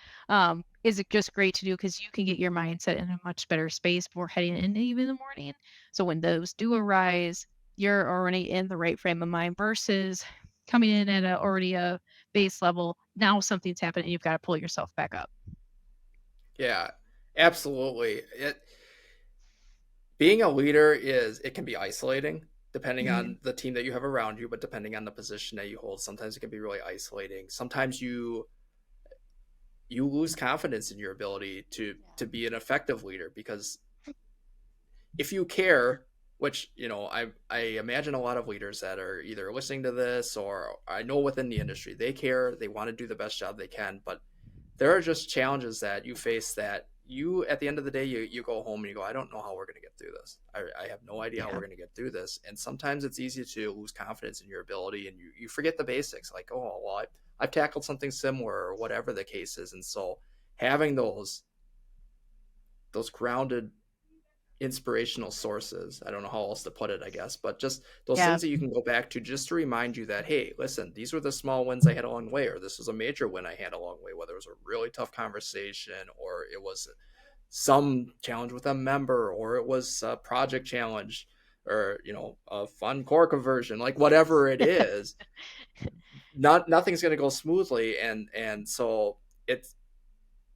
is just great to do because you can get your mindset in a much better space before heading into even the morning. So when those do arise, you're already in the right frame of mind versus coming in at already a base level. Now something's happened and you've got to pull yourself back up. Yeah, absolutely. Being a leader it can be isolating depending Mhm. on the team that you have around you, but depending on the position that you hold, sometimes it can be really isolating. Sometimes you lose confidence in your ability to be an effective leader because if you care, which I imagine a lot of leaders that are either listening to this or I know within the industry, they care, they want to do the best job they can, but there are just challenges that you face that you at the end of the day you go home and you go, I don't know how we're going to get through this. I have no idea how we're Yeah. going to get through this. And sometimes it's easy to lose confidence in your ability and you forget the basics like, oh well, I've tackled something similar or whatever the case is. And so having those grounded inspirational sources, I don't know how else to put it, I guess, but just those Yeah. things that you can go back to just to remind you that, hey, listen, these were the small wins I had along the way, or this was a major win I had along the way, whether it was a really tough conversation or it was some challenge with a member or it was a project challenge or a fun core conversion, like whatever it is, nothing's going to go smoothly. And so it's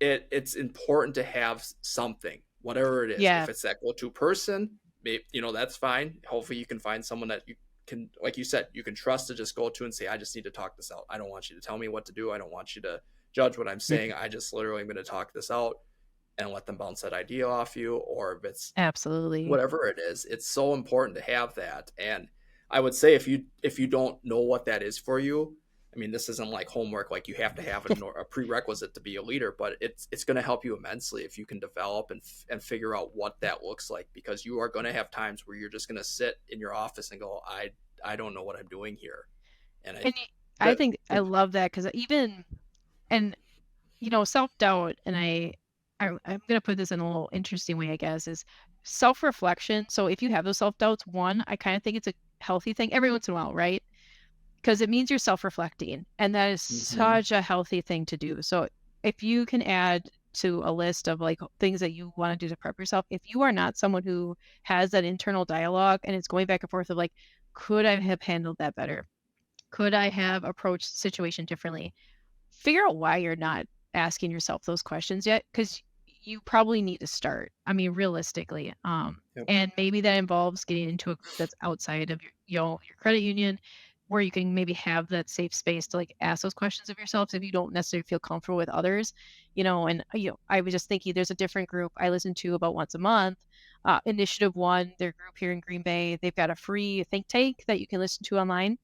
it's important to have something, whatever it is. Yeah. If it's that go-to person, maybe, that's fine. Hopefully you can find someone that you can, like you said, you can trust to just go to and say, I just need to talk this out. I don't want you to tell me what to do. I don't want you to judge what I'm saying. I just literally am going to talk this out and let them bounce that idea off you. Or if it's Absolutely. whatever it is, it's so important to have that. And I would say if you don't know what that is for you, I mean, this isn't like homework, like you have to have a prerequisite to be a leader, but it's going to help you immensely if you can develop and figure out what that looks like, because you are going to have times where you're just going to sit in your office and go, I don't know what I'm doing here. And And I that think I love that because even and self-doubt, and I'm gonna put this in a little interesting way, I guess, is self-reflection. So if you have those self-doubts, one, I kind of think it's a healthy thing every once in a while, right? Because it means you're self-reflecting, and that is mm-hmm, such a healthy thing to do. So if you can add to a list of like things that you want to do to prep yourself, if you are not someone who has that internal dialogue and it's going back and forth of like, could I have handled that better? Could I have approached the situation differently? Figure out why you're not asking yourself those questions yet, because you probably need to start. I mean, realistically. yep, And maybe that involves getting into a group that's outside of your credit union. where you can maybe have that safe space to like ask those questions of yourself if you don't necessarily feel comfortable with others, and I was just thinking there's a different group I listen to about once a month, Initiative One, their group here in Green Bay. They've got a free think tank that you can listen to online.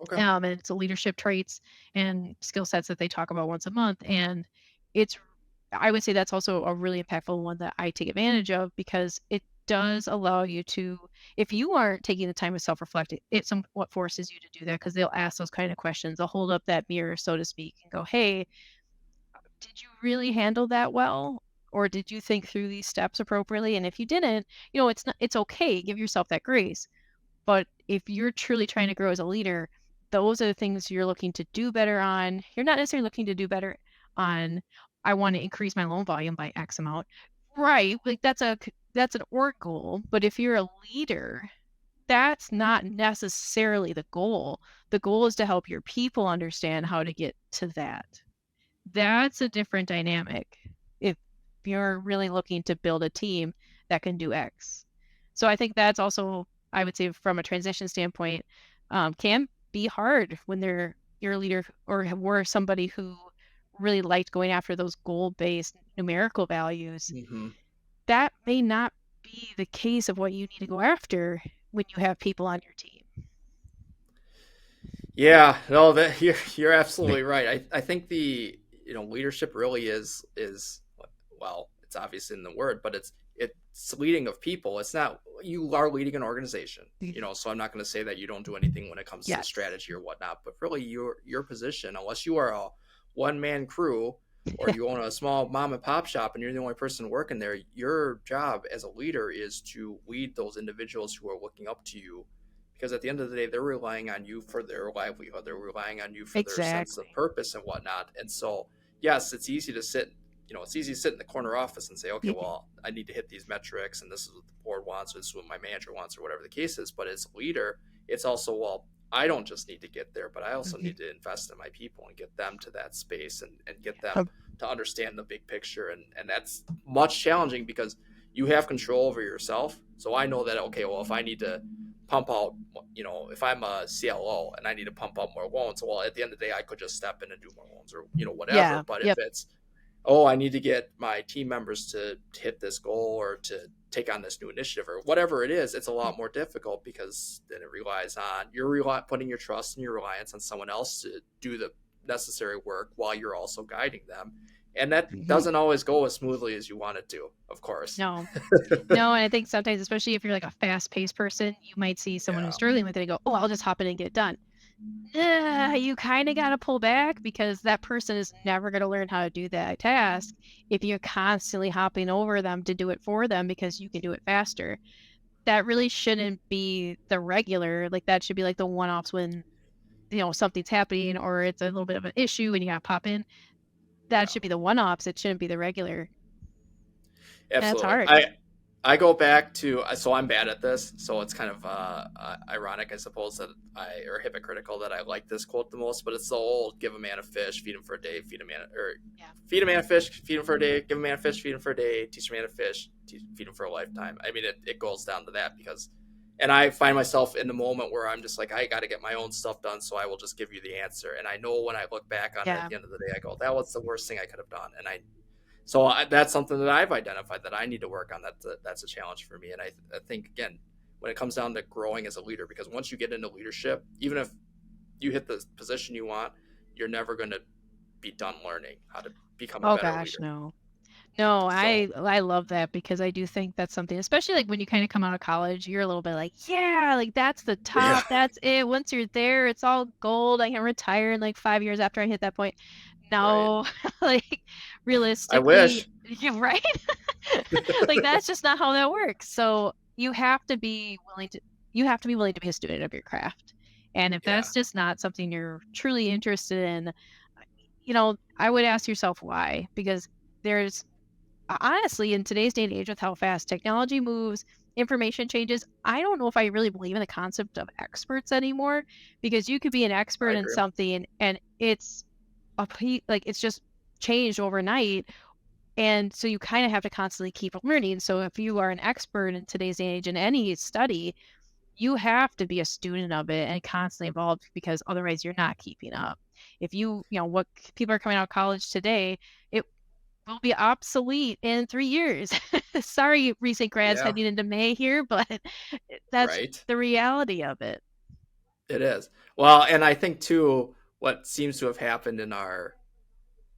Okay. And it's a leadership traits and skill sets that they talk about once a month. And it's, I would say that's also a really impactful one that I take advantage of because it does allow you to, if you aren't taking the time to self-reflect, it somewhat forces you to do that because they'll ask those kind of questions. They'll hold up that mirror, so to speak, and go, hey, did you really handle that well? Or did you think through these steps appropriately? And if you didn't, it's okay. Give yourself that grace. But if you're truly trying to grow as a leader, those are the things you're looking to do better on. You're not necessarily looking to do better on, I want to increase my loan volume by X amount. Right. Like that's an org goal. But if you're a leader, that's not necessarily the goal. The goal is to help your people understand how to get to that. That's a different dynamic if you're really looking to build a team that can do X. So I think that's also, I would say, from a transition standpoint, can be hard when you're a leader or were somebody who really liked going after those goal-based numerical values. Mm-hmm. That may not be the case of what you need to go after when you have people on your team. Yeah, no, that you're absolutely right. I think the leadership really is well, it's obvious in the word, but it's leading of people. It's not, you are leading an organization, so I'm not going to say that you don't do anything when it comes to strategy or whatnot, but really your position, unless you are a one-man crew or you own a small mom and pop shop and you're the only person working there, your job as a leader is to lead those individuals who are looking up to you, because at the end of the day, they're relying on you for their livelihood. They're relying on you for their sense of purpose and whatnot. And so, yes, it's easy to sit in the corner office and say, okay, well, I need to hit these metrics and this is what the board wants, or this is what my manager wants, or whatever the case is. But as a leader, it's also, well, I don't just need to get there, but I also need to invest in my people and get them to that space and get them to understand the big picture. And that's much challenging because you have control over yourself. So I know that, okay, well, if I need to pump out, if I'm a CLO and I need to pump out more loans, well, at the end of the day, I could just step in and do more loans or, whatever. Yeah, but if it's, I need to get my team members to hit this goal or to take on this new initiative or whatever it is, it's a lot more difficult because then it relies on, putting your trust and your reliance on someone else to do the necessary work while you're also guiding them. And that doesn't always go as smoothly as you want it to, of course. No, and I think sometimes, especially if you're like a fast-paced person, you might see someone who's struggling with it and go, oh, I'll just hop in and get it done. You kind of got to pull back because that person is never going to learn how to do that task if you're constantly hopping over them to do it for them because you can do it faster. That really shouldn't be the regular. Like that should be like the one-offs when, something's happening or it's a little bit of an issue and you got to pop in. That should be the one-offs. It shouldn't be the regular. Absolutely. That's hard. I go back to, so I'm bad at this, so it's kind of ironic, I suppose, or hypocritical that I like this quote the most, but it's the old, give a man a fish, feed him for a day, feed a man a fish, feed him for a day, give a man a fish, feed him for a day, teach a man a fish, feed him for a lifetime. I mean, it goes down to that because, and I find myself in the moment where I'm just like, I got to get my own stuff done, so I will just give you the answer. And I know when I look back on it at the end of the day, I go, that was the worst thing I could have done. And that's something that I've identified that I need to work on. That's a challenge for me. And I think, again, when it comes down to growing as a leader, because once you get into leadership, even if you hit the position you want, you're never going to be done learning how to become a better leader. No, I love that because I do think that's something, especially like when you kind of come out of college, you're a little bit like, yeah, like that's the top, that's it. Once you're there, it's all gold. I can retire in like 5 years after I hit that point. No, like realistically, I wish. Yeah, right? Like that's just not how that works. So you have to be willing to be a student of your craft. And if that's just not something you're truly interested in, I would ask yourself why, because there's honestly, in today's day and age with how fast technology moves, information changes, I don't know if I really believe in the concept of experts anymore, because you could be an expert in something and it's just changed overnight. And so you kind of have to constantly keep learning. So if you are an expert in today's age in any study, you have to be a student of it and constantly evolve because otherwise you're not keeping up. If what people are coming out of college today, it will be obsolete in 3 years. Sorry, recent grads Yeah, heading into May here, but that's right. the reality of it. It is. Well, and I think too, what seems to have happened in our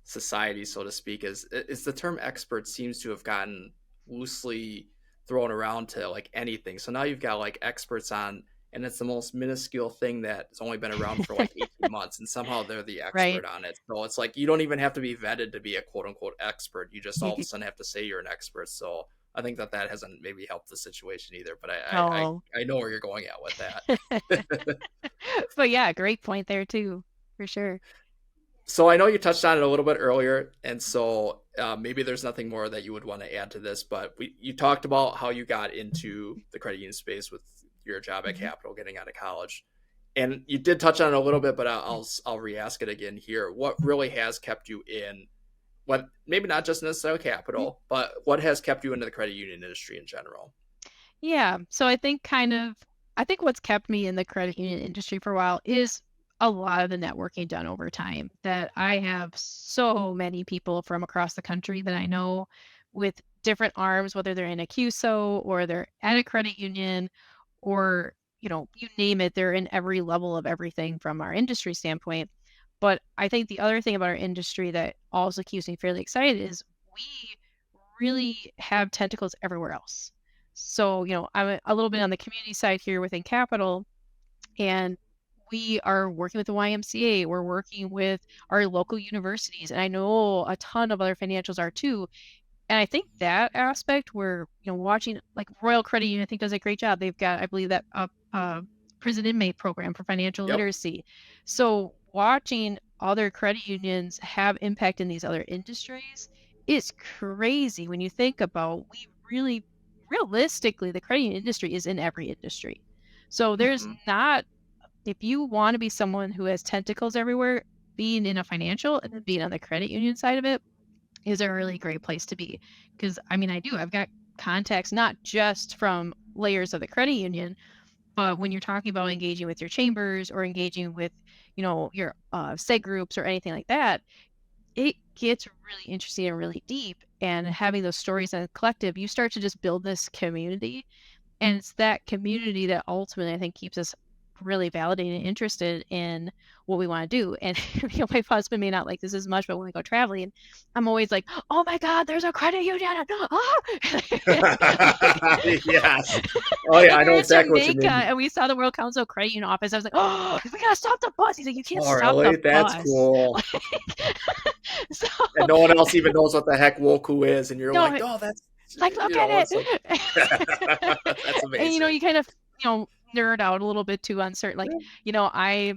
society, so to speak, is the term expert seems to have gotten loosely thrown around to like anything. So now you've got like experts on, and it's the most minuscule thing that's only been around for like 18 months, and somehow they're the Right. expert on it. So it's like you don't even have to be vetted to be a quote unquote expert. You just all of a sudden have to say you're an expert. So I think that hasn't maybe helped the situation either. But Oh. I know where you're going at with that. But yeah, great point there too, for sure. So I know you touched on it a little bit earlier, and so maybe there's nothing more that you would want to add to this, but you talked about how you got into the credit union space with your job at Mhm. Capital, getting out of college, and you did touch on it a little bit, but I'll re-ask it again here. What really has kept you in? What maybe not just necessarily Capital, but what has kept you into the credit union industry in general? Yeah. So I think what's kept me in the credit union industry for a while is a lot of the networking done over time. That I have so many people from across the country that I know with different arms, whether they're in a QSO or they're at a credit union or, you name it, they're in every level of everything from our industry standpoint. But I think the other thing about our industry that also keeps me fairly excited is we really have tentacles everywhere else. So, I'm a little bit on the community side here within Capital, and we are working with the YMCA. We're working with our local universities, and I know a ton of other financials are too. And I think that aspect where, watching like Royal Credit Union, I think does a great job. They've got, I believe that prison inmate program for financial Yep. literacy. So watching other credit unions have impact in these other industries is crazy when you think about we really realistically the credit union industry is in every industry. So there's Mm-hmm. not if you want to be someone who has tentacles everywhere, being in a financial and then being on the credit union side of it is a really great place to be. Because I mean, I do. I've got contacts not just from layers of the credit union, but when you're talking about engaging with your chambers or engaging with, your seg groups or anything like that, it gets really interesting and really deep. And having those stories in a collective, you start to just build this community, and it's that community that ultimately I think keeps us really validated and interested in what we want to do. And my husband may not like this as much, but when we go traveling, I'm always like, "Oh my God, there's a credit union!" Ah! like, Yes. Oh yeah, like I we were know in exactly what you Jamaica mean. and we saw the World Council Credit Union office. I was like, "Oh, we gotta stop the bus." He's like, "You can't Oh stop the really? That's bus." cool. so And no one else even knows what the heck Woku is, and you're like, no, oh, that's like look at it's like it. that's And amazing. you kind of nerd out a little bit too on certain like I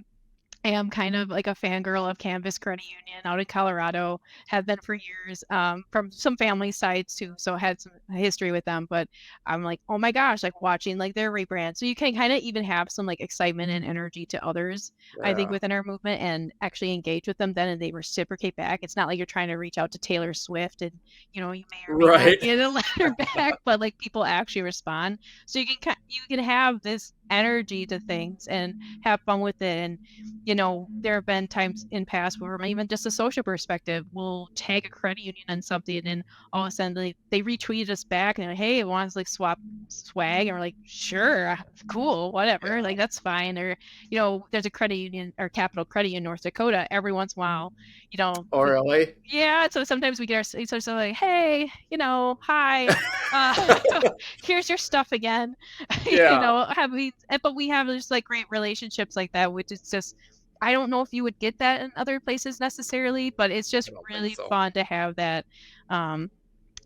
am kind of like a fangirl of Canvas Credit Union out in Colorado, have been for years, from some family sides too, so I had some history with them. But I'm like, oh my gosh, like watching like their rebrand. So you can kind of even have some like excitement and energy to others, I think, Yeah. within our movement and actually engage with them then and they reciprocate back. It's not like you're trying to reach out to Taylor Swift and you may or may not Right. get a letter back, but like people actually respond. So you can have this energy to things and have fun with it. And there have been times in past where even just a social perspective, we'll tag a credit union on something and all of a sudden they retweeted us back and they're like, hey, it wants like swap swag. And we're like, sure, cool, whatever. Yeah. Like, that's fine. Or, there's a credit union or Capital Credit in North Dakota. Every once in a while, Oh really? yeah, so sometimes we get our so like, hey, hi, uh, here's your stuff again. Yeah. Have we? But we have just like great relationships like that, which is just, I don't know if you would get that in other places necessarily, but it's I just don't think really so. fun to have that. Um,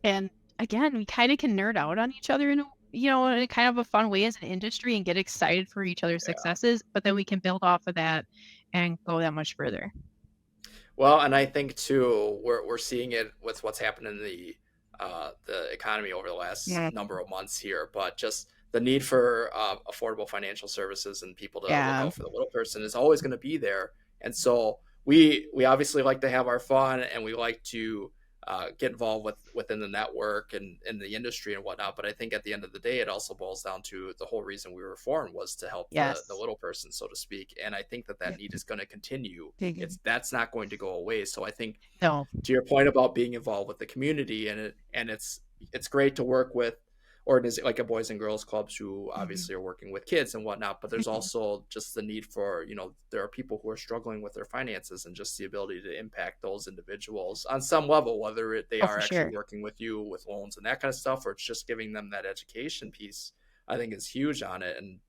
and again, we kind of can nerd out on each other in a kind of a fun way as an industry and get excited for each other's Yeah. successes, but then we can build off of that and go that much further. Well, and I think too, we're seeing it with what's happened in the economy over the last Yeah. number of months here, but just the need for affordable financial services and people to look Yeah. out for the little person is always going to be there. And so we obviously like to have our fun, and we like to get involved within the network and in the industry and whatnot. But I think at the end of the day, it also boils down to the whole reason we were formed was to help the Yes. little person, so to speak. And I think that Yeah. need is going to continue. Mhm. That's not going to go away. So I think No. to your point about being involved with the community, and it's great to work with organizations like a boys and girls clubs who Mhm. obviously are working with kids and whatnot, but there's Mhm. also just the need for, there are people who are struggling with their finances, and just the ability to impact those individuals on some level, whether they Oh, are for actually sure. working with you with loans and that kind of stuff, or it's just giving them that education piece. I think is huge on it. And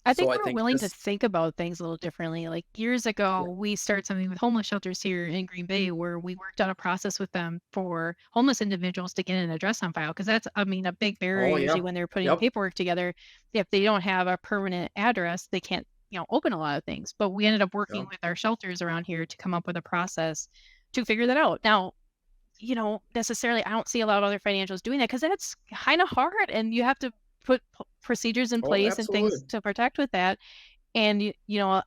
I so think I we're think willing to this. think about things a little differently. Like years Yeah. ago, we started something with homeless shelters here in Green Bay where we worked on a process with them for homeless individuals to get an address on file. Cause that's, I mean, a big barrier Oh usually yeah. when they're putting Yep. paperwork together. If they don't have a permanent address, they can't, open a lot of things. But we ended up working Yep. with our shelters around here to come up with a process to figure that out. Now, necessarily, I don't see a lot of other financials doing that because that's kind of hard and you have to put procedures in Oh, place and things absolutely. to protect with that. And you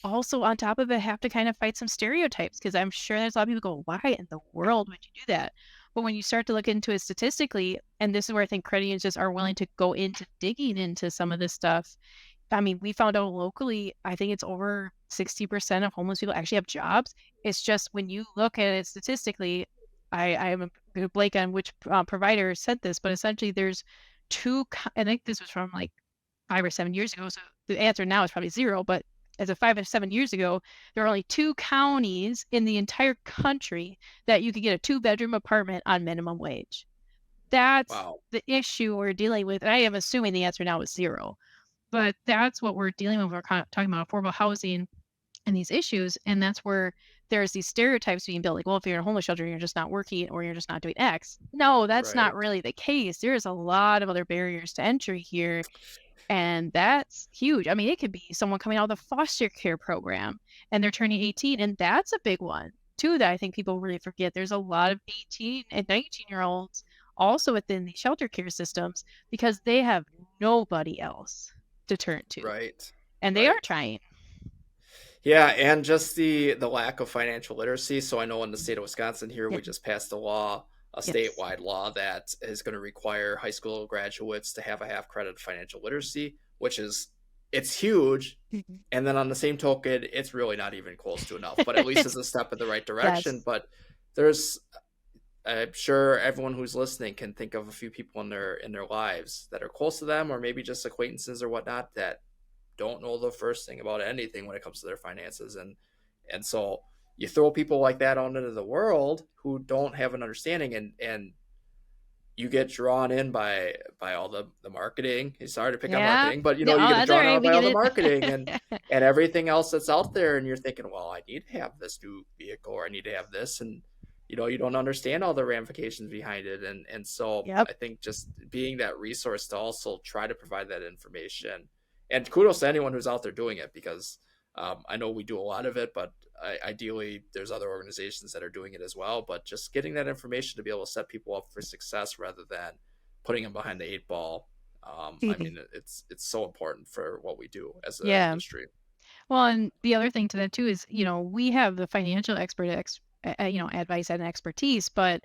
also on top of it have to kind of fight some stereotypes because I'm sure there's a lot of people go, why in the world would you do that? But when you start to look into it statistically, and this is where I think credit unions just are willing to go into digging into some of this stuff. I mean, we found out locally, I think it's over 60% of homeless people actually have jobs. It's just when you look at it statistically, I am a blank on which provider said this, but essentially there's I think this was from like 5 or 7 years ago. So the answer now is probably zero. But as of 5 or 7 years ago, there are only two counties in the entire country that you could get a two-bedroom apartment on minimum wage. That's Wow. the issue we're dealing with. And I am assuming the answer now is zero. But that's what we're dealing with. We're kind of talking about affordable housing and these issues. And that's where there's these stereotypes being built like, well, if you're in a homeless shelter, you're just not working or you're just not doing X. No, that's not Right. really the case. There's a lot of other barriers to entry here and that's huge. I mean, it could be someone coming out of the foster care program and they're turning 18, and that's a big one too that I think people really forget. There's a lot of 18 and 19-year-olds also within the shelter care systems because they have nobody else to turn to. Right. And they are Right. trying. Yeah, and just the lack of financial literacy. So I know in the state of Wisconsin here, Yeah. we just passed a law, a Yes. statewide law that is going to require high school graduates to have a half credit financial literacy, which is it's huge. Mhm. And then on the same token, it's really not even close to enough, but at least it's It's a step in the right direction. yes. But there's I'm sure everyone who's listening can think of a few people in their lives that are close to them, or maybe just acquaintances or whatnot, that don't know the first thing about anything when it comes to their finances. And so you throw people like that out into the world who don't have an understanding, and you get drawn in by all the marketing. Sorry to pick on Yeah. marketing, but Yeah. you Oh, get that's all drawn right. on We by all get the it. marketing and everything else that's out there, and you're thinking, well, I need to have this new vehicle, or I need to have this, and you don't understand all the ramifications behind it. And so Yep. I think just being that resource to also try to provide that information, and kudos to anyone who's out there doing it, because I know we do a lot of it, but ideally there's other organizations that are doing it as well. But just getting that information to be able to set people up for success rather than putting them behind the eight ball. I mean, it's so important for what we do as an Yeah. industry. Well, and the other thing to that too is, we have the financial advice and expertise, but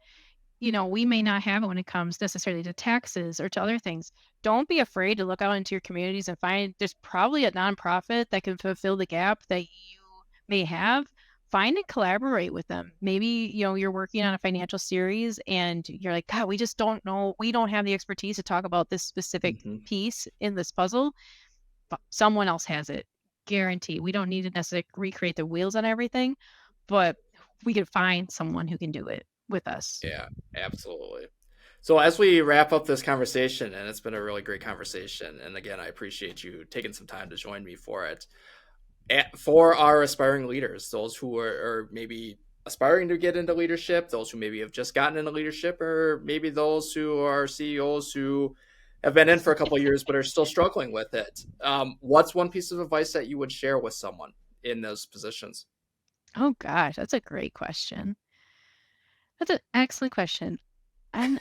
we may not have it when it comes necessarily to taxes or to other things. Don't be afraid to look out into your communities and find there's probably a nonprofit that can fulfill the gap that you may have. Find and collaborate with them. Maybe, you're working on a financial series and you're like, God, we just don't know. We don't have the expertise to talk about this specific Mm-hmm. piece in this puzzle. But someone else has it. Guarantee. We don't need to necessarily recreate the wheels on everything, but we could find someone who can do it with us. Yeah, absolutely. So as we wrap up this conversation, and it's been a really great conversation, and again, I appreciate you taking some time to join me for it. For our aspiring leaders, those who are maybe aspiring to get into leadership, those who maybe have just gotten into leadership, or maybe those who are CEOs who have been in for a couple of years but are still struggling with it. What's one piece of advice that you would share with someone in those positions? Oh gosh, that's a great question. That's an excellent question. And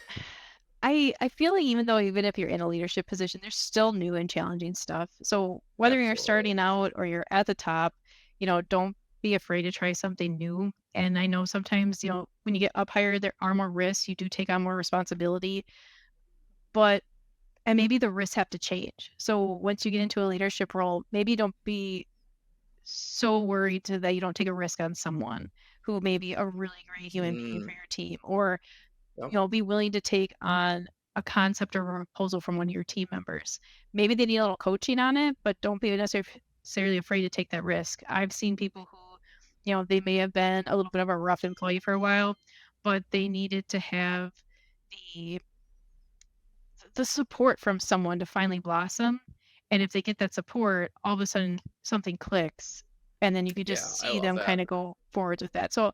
I feel like even if you're in a leadership position, there's still new and challenging stuff. So whether you're Absolutely. starting out or you're at the top, don't be afraid to try something new. And I know sometimes, when you get up higher, there are more risks. You do take on more responsibility, but and maybe the risks have to change. So once you get into a leadership role, maybe don't be so worried that you don't take a risk on someone who may be a really great human being for your team, or Yep. be willing to take on a concept or a proposal from one of your team members. Maybe they need a little coaching on it, but don't be necessarily afraid to take that risk. I've seen people who, they may have been a little bit of a rough employee for a while, but they needed to have the support from someone to finally blossom. And if they get that support, all of a sudden something clicks, and then you can Yeah, just I see love them that. kind of go forwards with that. So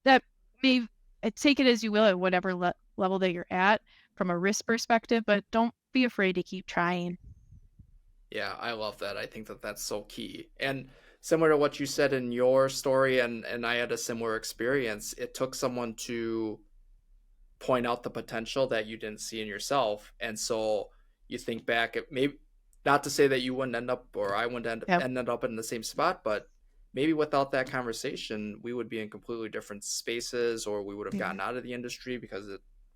that may take it as you will at whatever level that you're at from a risk perspective, but don't be afraid to keep trying. Yeah, I love that. I think that that's so key. And similar to what you said in your story, and I had a similar experience. It took someone to point out the potential that you didn't see in yourself. And so you think back at maybe, not to say that you wouldn't end up or I wouldn't Yep. end up in the same spot, but maybe without that conversation, we would be in completely different spaces, or we would have Yeah. gotten out of the industry because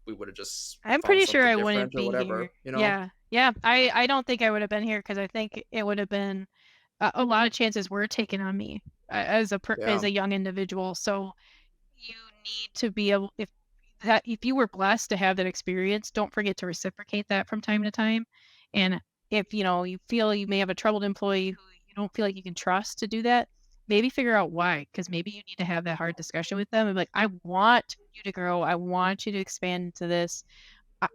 we would have just I'm found pretty sure something I wouldn't different or be whatever, here. you know? Yeah. Yeah. I don't think I would have been here because I think it would have been a lot of chances were taken on me as Yeah. a young individual. So you need to be able, if you were blessed to have that experience, don't forget to reciprocate that from time to time. And if you feel you may have a troubled employee who you don't feel like you can trust to do that, maybe figure out why, because maybe you need to have that hard discussion with them and be like, I want you to grow, I want you to expand into this.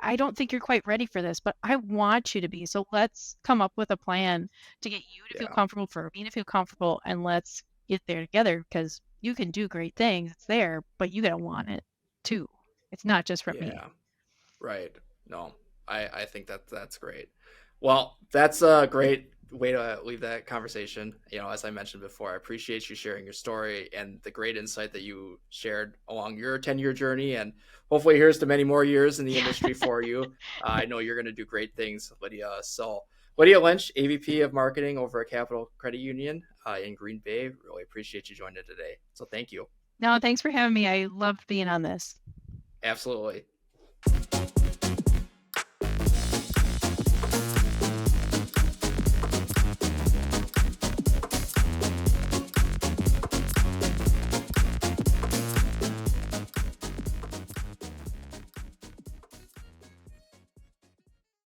I don't think you're quite ready for this, but I want you to be. So let's come up with a plan to get you to feel Yeah. comfortable, for me to feel comfortable, and let's get there together, because you can do great things. It's there, but you gotta want it too. It's not just from me. Yeah. Right. No, I think that that's great. Well, that's a great way to leave that conversation. As I mentioned before, I appreciate you sharing your story and the great insight that you shared along your 10-year journey. And hopefully, here's to many more years in the industry for you. I know you're going to do great things, Lydia. So, Lydia Lynch, AVP of Marketing over at Capital Credit Union in Green Bay. Really appreciate you joining today. So, thank you. No, thanks for having me. I loved being on this. Absolutely.